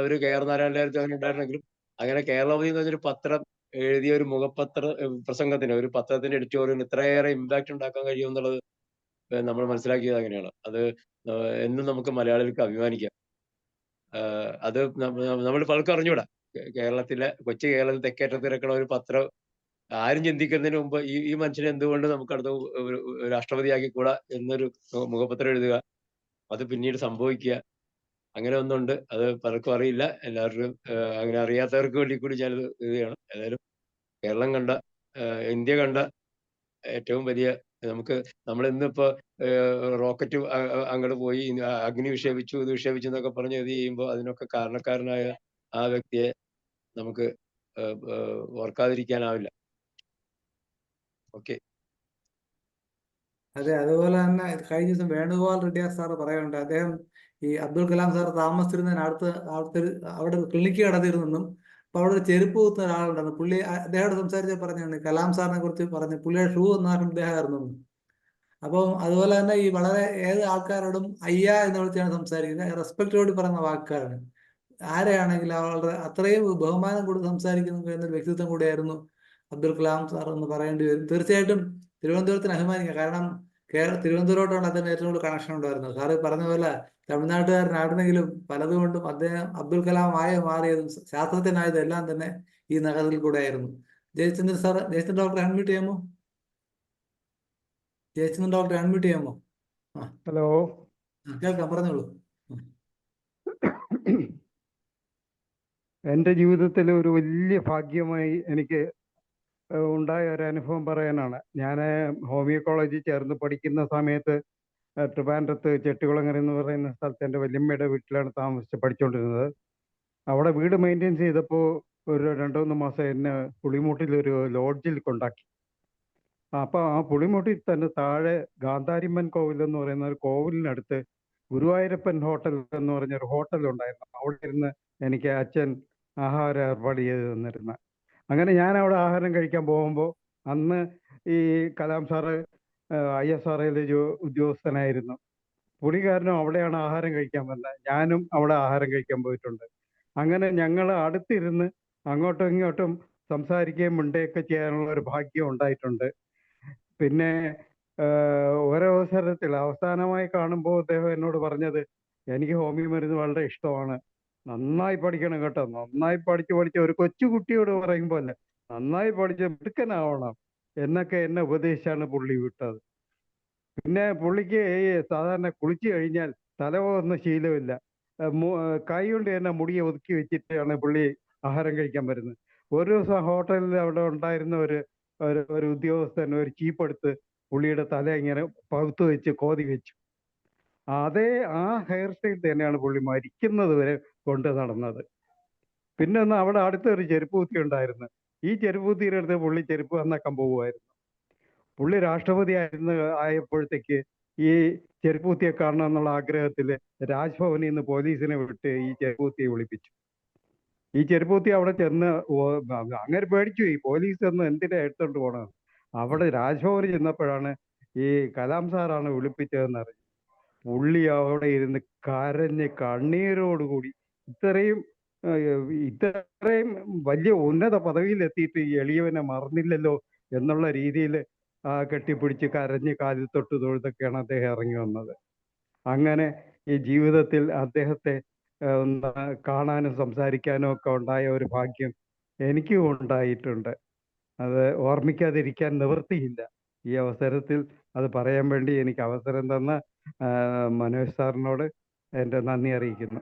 അവര് KR നാരായണന്റെ അങ്ങനെ ഉണ്ടായിരുന്നെങ്കിലും, അങ്ങനെ കേരളമതി എന്ന് പറഞ്ഞൊരു പത്രം എഴുതിയ ഒരു മുഖപത്ര പ്രസംഗത്തിന്, ഒരു പത്രത്തിന്റെ എഡിറ്റോറിയൽ ഇത്രയേറെ ഇമ്പാക്ട് ഉണ്ടാക്കാൻ കഴിയുമെന്നുള്ളത് നമ്മൾ മനസ്സിലാക്കിയത് അങ്ങനെയാണ്. അത് എന്നും നമുക്ക് മലയാളികൾക്ക് അഭിമാനിക്കാം. അത് നമ്മൾ പലർക്കും അറിഞ്ഞൂടാ. കൊച്ചു കേരളത്തിൽ തെക്കേറ്റത്ത് കിടക്കുന്ന ഒരു പത്രം ആരും ചിന്തിക്കുന്നതിന് മുമ്പ് ഈ മനുഷ്യനെ എന്തുകൊണ്ട് നമുക്ക് അടുത്ത രാഷ്ട്രപതിയാക്കിക്കൂടാ എന്നൊരു മുഖപത്രം എഴുതുക, അത് പിന്നീട് സംഭവിക്കുക, അങ്ങനെ ഒന്നുണ്ട്. അത് പലർക്കും അറിയില്ല. എല്ലാവർക്കും അങ്ങനെ അറിയാത്തവർക്ക് വേണ്ടി കൂടി ഞാനത് എഴുതുകയാണ്. ഏതായാലും കേരളം കണ്ട, ഇന്ത്യ കണ്ട ഏറ്റവും വലിയ, നമ്മൾ ഇന്നിപ്പോ റോക്കറ്റ് അങ്ങോട്ട് പോയി അഗ്നി വിക്ഷേപിച്ചു, ഇത് വിക്ഷേപിച്ചു എന്നൊക്കെ പറഞ്ഞ് ഇത് ചെയ്യുമ്പോൾ അതിനൊക്കെ കാരണക്കാരനായ ആ വ്യക്തിയെ നമുക്ക് ഓർക്കാതിരിക്കാനാവില്ല. ഓക്കെ. അതെ, അതുപോലെ തന്നെ കഴിഞ്ഞ ദിവസം വേണുഗോപാൽ റെഡ്ഡിയാർ സാറ് പറയുന്നുണ്ട്, അദ്ദേഹം ഈ അബ്ദുൽ കലാം സാർ താമസിച്ചിരുന്നതിന് അവിടെ ക്ലിനിക്ക് നടത്തിയിരുന്നെന്നും, അപ്പൊ അവിടെ ഒരു ചെരുപ്പ് കുത്തുന്ന ഒരാളുണ്ടായിരുന്നു. പുള്ളി അദ്ദേഹത്തോട് സംസാരിച്ച് പറഞ്ഞാണ് കലാം സാറിനെ കുറിച്ച് പറഞ്ഞു, പുള്ളിയുടെ ഷൂ എന്നാണ് ഇദ്ദേഹമായിരുന്നു. അപ്പം അതുപോലെ തന്നെ ഈ വളരെ ഏത് ആൾക്കാരോടും അയ്യ എന്ന് വിളിച്ചാണ് സംസാരിക്കുന്നത്. റെസ്പെക്റ്റോട് പറയുന്ന വാക്കുകളാണ്. ആരെയാണെങ്കിലും അവളുടെ അത്രയും ബഹുമാനം കൊടുത്ത് സംസാരിക്കുന്ന എന്നൊരു വ്യക്തിത്വം കൂടിയായിരുന്നു അബ്ദുൽ കലാം സാർ എന്ന് പറയേണ്ടി വരും. തീർച്ചയായിട്ടും തിരുവനന്തപുരത്തിന് അഭിമാനിക്കുക. കാരണം തിരുവനന്തപുരത്തോട്ടാണ് അദ്ദേഹം ഏറ്റവും കൂടുതൽ കണക്ഷൻ ഉണ്ടായിരുന്നത്. സാറ് പറഞ്ഞ പോലെ തമിഴ്നാട്ടുകാരനായിരുന്നെങ്കിലും പലതുകൊണ്ടും അദ്ദേഹം അബ്ദുൽ കലാം മാറിയതും ശാസ്ത്രജ്ഞനായതും എല്ലാം തന്നെ ഈ നഗരത്തിൽ കൂടെ ആയിരുന്നു. ജയചന്ദ്രൻ സാർ, ജയചന്ദ്രൻ ഡോക്ടറെ അൺമ്യൂട്ട് ചെയ്യാമോ? ജയചന്ദ്രൻ ഡോക്ടറെ അൺമ്യൂട്ട് ചെയ്യാമോ? ഹലോ, കേൾക്കാം, പറഞ്ഞോളൂ. എൻ്റെ ജീവിതത്തിൽ ഒരു വലിയ ഭാഗ്യമായി എനിക്ക് ഉണ്ടായ ഒരു അനുഭവം പറയാനാണ്. ഞാൻ ഹോമിയോ കോളേജിൽ ചേർന്ന് പഠിക്കുന്ന സമയത്ത് ട്രിവാൻഡ്രത്ത് ചെട്ടികുളങ്ങര എന്ന് പറയുന്ന സ്ഥലത്ത് എൻ്റെ വല്യമ്മയുടെ വീട്ടിലാണ് താമസിച്ച് പഠിച്ചുകൊണ്ടിരുന്നത്. അവിടെ വീട് മെയിൻറ്റെയിൻ ചെയ്തപ്പോൾ ഒരു 2-3 മാസം എന്നെ പുളിമൂട്ടിലൊരു ലോഡ്ജിൽ കൊണ്ടാക്കി. അപ്പോൾ ആ പുളിമൂട്ടിൽ തന്നെ താഴെ ഗാന്ധാരിമ്മൻ കോവിൽ എന്ന് പറയുന്ന ഒരു കോവിലിനടുത്ത് ഗുരുവായൂരപ്പൻ ഹോട്ടൽ എന്ന് പറഞ്ഞൊരു ഹോട്ടലുണ്ടായിരുന്നു. അവിടെ ഇരുന്ന് എനിക്ക് അച്ഛൻ ആഹാരം ഏർപ്പാട് ചെയ്ത് തന്നിരുന്നത്. അങ്ങനെ ഞാൻ അവിടെ ആഹാരം കഴിക്കാൻ പോകുമ്പോൾ അന്ന് ഈ കലാം സാറ് ISROയിൽ ഉദ്യോഗസ്ഥനായിരുന്നു. പുള്ളിക്കാരനും അവിടെയാണ് ആഹാരം കഴിക്കാൻ വന്നത്. ഞാനും അവിടെ ആഹാരം കഴിക്കാൻ പോയിട്ടുണ്ട്. അങ്ങനെ ഞങ്ങൾ അടുത്തിരുന്ന് അങ്ങോട്ടും ഇങ്ങോട്ടും സംസാരിക്കുകയും മിണ്ടുകയൊക്കെ ചെയ്യാനുള്ള ഒരു ഭാഗ്യം ഉണ്ടായിട്ടുണ്ട്. പിന്നെ ഒരവസരത്തിൽ അവസാനമായി കാണുമ്പോൾ അദ്ദേഹം എന്നോട് പറഞ്ഞത്, എനിക്ക് ഹോമിയോ മരുന്ന് വളരെ ഇഷ്ടമാണ്, നന്നായി പഠിക്കണം കേട്ടോ, നന്നായി പഠിച്ച് ഒരു കൊച്ചുകുട്ടിയോട് പറയുമ്പോൾ അല്ലേ, നന്നായി പഠിച്ച് മിടുക്കനാവണം എന്നൊക്കെ എന്നെ ഉപദേശിച്ചാണ് പുള്ളി വിട്ടത്. പിന്നെ പുള്ളിക്ക് സാധാരണ കുളിച്ചു കഴിഞ്ഞാൽ തല പോകുന്ന ശീലമില്ല. കൈ കൊണ്ട് തന്നെ മുടിയെ ഒതുക്കി വെച്ചിട്ടാണ് പുള്ളി ആഹാരം കഴിക്കാൻ വരുന്നത്. ഒരു ദിവസം ഹോട്ടലിൽ അവിടെ ഉണ്ടായിരുന്ന ഒരു ഉദ്യോഗസ്ഥൻ ഒരു ചീപ്പെടുത്ത് പുള്ളിയുടെ തല ഇങ്ങനെ പകുത്തു വെച്ച് കോതി വെച്ചു. ആ ഹെയർ സ്റ്റൈൽ തന്നെയാണ് പുള്ളി മരിക്കുന്നത് വരെ കൊണ്ട് നടന്നത്. പിന്നെ ഒന്ന് അവിടെ അടുത്തൊരു ചെരുപ്പൂത്തി ഉണ്ടായിരുന്നു. ഈ ചെരുപ്പൂത്തിയുടെ അടുത്ത് പുള്ളി ചെരുപ്പ് നന്നാക്കാൻ പോകുമായിരുന്നു. പുള്ളി രാഷ്ട്രപതി ആയപ്പോഴത്തേക്ക് ഈ ചെരുപ്പൂത്തിയെ കാണണം എന്നുള്ള ആഗ്രഹത്തിൽ രാജ്ഭവനിൽ നിന്ന് പോലീസിനെ വിട്ട് ഈ ചെരുപ്പൂത്തിയെ വിളിപ്പിച്ചു. ഈ ചെരുപ്പൂത്തി അവിടെ ചെന്ന് അങ്ങനെ പേടിച്ചു പോയി. പോലീസ് എന്ന് എന്തിനാ എടുത്തോണ്ട് പോകണം. അവിടെ രാജ്ഭവനിൽ ചെന്നപ്പോഴാണ് ഈ കലാം സാറാണ് വിളിപ്പിച്ചതെന്ന് അറിഞ്ഞു. പുള്ളി അവിടെ ഇരുന്ന് കരഞ്ഞ് കണ്ണീരോടുകൂടി ഇത്രയും വലിയ ഉന്നത പദവിയിൽ എത്തിയിട്ട് ഈ എളിയവനെ മറന്നില്ലല്ലോ എന്നുള്ള രീതിയിൽ കെട്ടിപ്പിടിച്ച് കരഞ്ഞ് കാലിൽ തൊട്ട് തൊഴുതൊക്കെയാണ് അദ്ദേഹം ഇറങ്ങി വന്നത്. അങ്ങനെ ഈ ജീവിതത്തിൽ അദ്ദേഹത്തെ കാണാനും സംസാരിക്കാനും ഒക്കെ ഉണ്ടായ ഒരു ഭാഗ്യം എനിക്കും ഉണ്ടായിട്ടുണ്ട്. അത് ഓർമ്മിക്കാതിരിക്കാൻ നിവൃത്തിയില്ല. ഈ അവസരത്തിൽ അത് പറയാൻ വേണ്ടി എനിക്ക് അവസരം തന്ന മനോജ് സാറിനോട് എൻ്റെ നന്ദി അറിയിക്കുന്നു.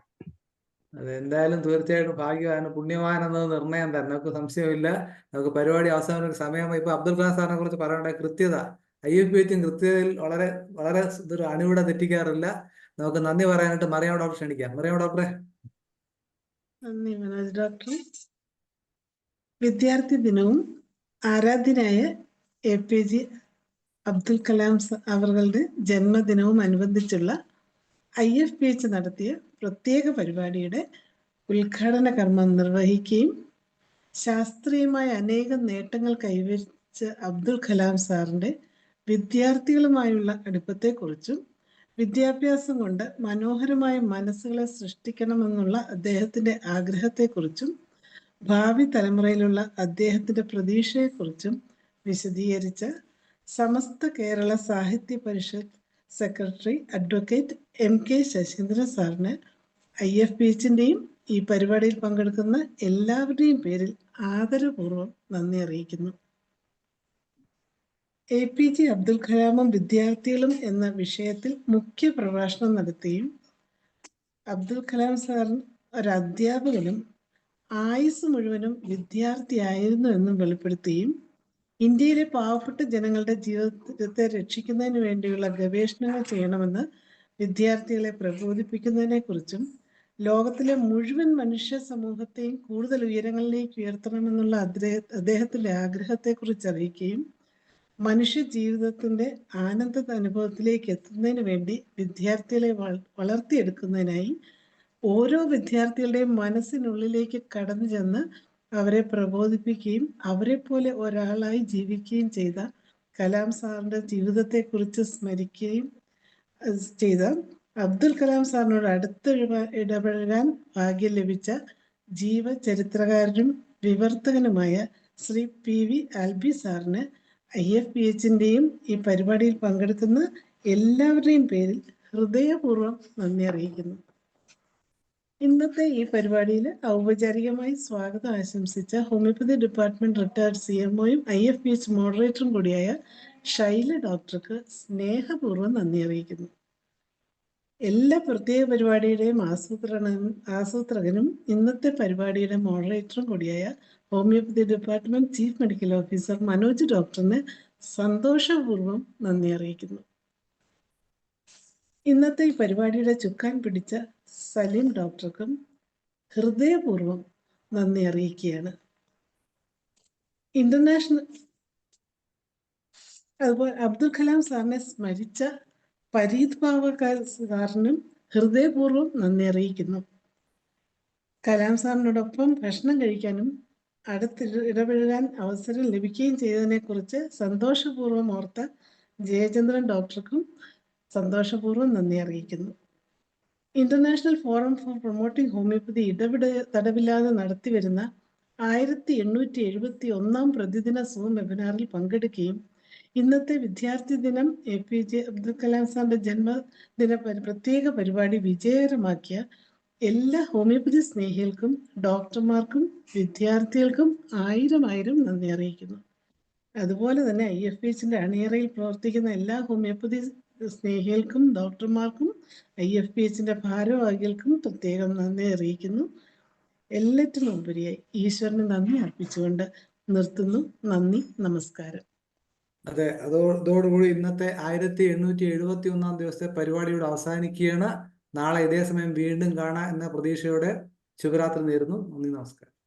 അതെന്തായാലും തീർച്ചയായിട്ടും ഭാഗ്യമാണ്, പുണ്യവാൻ എന്നത് നിർണയം തന്നെ, നമുക്ക് സംശയമില്ല. നമുക്ക് പരിപാടി അവസാനം സമയമായി. ഇപ്പൊ അബ്ദുൽ കലാം സാറിനെ കുറിച്ച് പറയേണ്ട കൃത്യത, IFBH കൃത്യതയിൽ വളരെ വളരെ ഇതൊരു അണിവിടെ തെറ്റിക്കാറില്ല. നമുക്ക് നന്ദി പറയാനായിട്ട് മറിയാം ഡോക്ടർ ക്ഷണിക്കാം. മറിയാം ഡോക്ടറെ. നന്ദി മനോജ് ഡോക്ടർ. വിദ്യാർത്ഥി ദിനവും ആരാധ്യനായ APJ അബ്ദുൽ കലാം അവരുടെ ജന്മദിനവും അനുബന്ധിച്ചുള്ള IFBH നടത്തിയ പ്രത്യേക പരിപാടിയുടെ ഉദ്ഘാടന കർമ്മം നിർവഹിക്കുകയും ശാസ്ത്രീയമായ അനേകം നേട്ടങ്ങൾ കൈവരിച്ച അബ്ദുൽ കലാം സാറിൻ്റെ വിദ്യാർത്ഥികളുമായുള്ള അടുപ്പത്തെക്കുറിച്ചും വിദ്യാഭ്യാസം കൊണ്ട് മനോഹരമായ മനസ്സുകളെ സൃഷ്ടിക്കണമെന്നുള്ള അദ്ദേഹത്തിൻ്റെ ആഗ്രഹത്തെക്കുറിച്ചും ഭാവി തലമുറയിലുള്ള അദ്ദേഹത്തിൻ്റെ പ്രതീക്ഷയെക്കുറിച്ചും വിശദീകരിച്ച സമസ്ത കേരള സാഹിത്യ പരിഷത്ത് സെക്രട്ടറി അഡ്വക്കേറ്റ് MK ശശീന്ദ്രൻ സാറിന് IFBHൻ്റെയും ഈ പരിപാടിയിൽ പങ്കെടുക്കുന്ന എല്ലാവരുടെയും പേരിൽ ആദരപൂർവ്വം നന്ദി അറിയിക്കുന്നു. APJ അബ്ദുൽ കലാമും വിദ്യാർത്ഥികളും എന്ന വിഷയത്തിൽ മുഖ്യ പ്രഭാഷണം നടത്തിയും അബ്ദുൽ കലാം സാർ ഒരു അധ്യാപകനും ആയുസ് മുഴുവനും വിദ്യാർത്ഥിയായിരുന്നു എന്നും വെളിപ്പെടുത്തുകയും ഇന്ത്യയിലെ പാവപ്പെട്ട ജനങ്ങളുടെ ജീവിതത്തെ രക്ഷിക്കുന്നതിന് വേണ്ടിയുള്ള ഗവേഷണങ്ങൾ ചെയ്യണമെന്ന് വിദ്യാർത്ഥികളെ പ്രബോധിപ്പിക്കുന്നതിനെക്കുറിച്ചും ലോകത്തിലെ മുഴുവൻ മനുഷ്യ സമൂഹത്തെയും കൂടുതൽ ഉയരങ്ങളിലേക്ക് ഉയർത്തണമെന്നുള്ള അദ്ദേഹത്തിൻ്റെ ആഗ്രഹത്തെക്കുറിച്ച് അറിയിക്കുകയും മനുഷ്യ ജീവിതത്തിൻ്റെ ആനന്ദ അനുഭവത്തിലേക്ക് എത്തുന്നതിന് വേണ്ടി വിദ്യാർത്ഥികളെ വളർത്തിയെടുക്കുന്നതിനായി ഓരോ വിദ്യാർത്ഥികളുടെയും മനസ്സിനുള്ളിലേക്ക് കടന്നു ചെന്ന് അവരെ പ്രബോധിപ്പിക്കുകയും അവരെ പോലെ ഒരാളായി ജീവിക്കുകയും ചെയ്ത കലാം സാറിൻ്റെ ജീവിതത്തെക്കുറിച്ച് സ്മരിക്കുകയും ചെയ്ത അബ്ദുൽ കലാം സാറിനോട് അടുത്ത് ഇടപഴകാൻ ഭാഗ്യം ലഭിച്ച ജീവചരിത്രകാരനും വിവർത്തകനുമായ ശ്രീ PV ആൽബി സാറിന് IFPHന്റെയും ഈ പരിപാടിയിൽ പങ്കെടുക്കുന്ന എല്ലാവരുടെയും പേരിൽ ഹൃദയപൂർവ്വം നന്ദി അറിയിക്കുന്നു. ഇന്നത്തെ ഈ പരിപാടിയിൽ ഔപചാരികമായി സ്വാഗതം ആശംസിച്ച ഹോമിയോപ്പതി ഡിപ്പാർട്ട്മെന്റ് റിട്ടയർഡ് CMOയും IFPH മോഡറേറ്ററും കൂടിയായ ഷൈല ഡോക്ടർക്ക് സ്നേഹപൂർവ്വം നന്ദി അറിയിക്കുന്നു. എല്ലാ പ്രത്യേക പരിപാടിയുടെയും ആസൂത്രകനും ഇന്നത്തെ പരിപാടിയുടെ മോഡറേറ്ററും കൂടിയായ homeopathy department chief medical officer Manoj ഡോക്ടറിന് സന്തോഷപൂർവ്വം നന്ദി അറിയിക്കുന്നു. ഇന്നത്തെ ഈ പരിപാടിയുടെ ചുക്കാൻ പിടിച്ച സലീം ഡോക്ടർക്കും ഹൃദയപൂർവ്വം നന്ദി അറിയിക്കുകയാണ്. അതുപോലെ അബ്ദുൽ കലാം സാറിനെ സ്മരിച്ച പരീത് പാവക്കാരനും ഹൃദയപൂർവ്വം നന്ദി അറിയിക്കുന്നു. കലാം സാറിനോടൊപ്പം ഭക്ഷണം കഴിക്കാനും ഇടപഴകാൻ അവസരം ലഭിക്കുകയും ചെയ്തതിനെക്കുറിച്ച് സന്തോഷപൂർവ്വം ഓർത്ത ജയചന്ദ്രൻ ഡോക്ടർക്കും സന്തോഷപൂർവ്വം നന്ദി അറിയിക്കുന്നു. International forum for promoting homeopathy തടവില്ലാതെ നടത്തിവരുന്ന 1871 പ്രതിദിന സൂം വെബിനാറിൽ പങ്കെടുക്കുകയും ഇന്നത്തെ വിദ്യാർത്ഥി ദിനം APJ അബ്ദുൽ കലാം സാറിന്റെ ജന്മദിന പ്രത്യേക പരിപാടി വിജയകരമാക്കിയ എല്ലാ ഹോമിയോപ്പതി സ്നേഹികൾക്കും ഡോക്ടർമാർക്കും വിദ്യാർത്ഥികൾക്കും ആയിരം നന്ദി അറിയിക്കുന്നു. അതുപോലെ തന്നെ IFPHന്റെ അണിയറയിൽ പ്രവർത്തിക്കുന്ന എല്ലാ ഹോമിയോപ്പതി സ്നേഹികൾക്കും ഡോക്ടർമാർക്കും IFPHന്റെ ഭാരവാഹികൾക്കും പ്രത്യേകം നന്ദി അറിയിക്കുന്നു. എല്ലാറ്റിനും ഉപരിയായി ഈശ്വരന് നന്ദി അർപ്പിച്ചുകൊണ്ട് നിർത്തുന്നു. നന്ദി, നമസ്കാരം. അതെ, അതോടുകൂടി ഇന്നത്തെ 1871 ദിവസത്തെ പരിപാടിയോട് അവസാനിക്കുകയാണ്. നാളെ ഇതേ സമയം വീണ്ടും കാണാം എന്ന പ്രതീക്ഷയോടെ ശുഭരാത്രി നേരുന്നു. നന്ദി, നമസ്കാരം.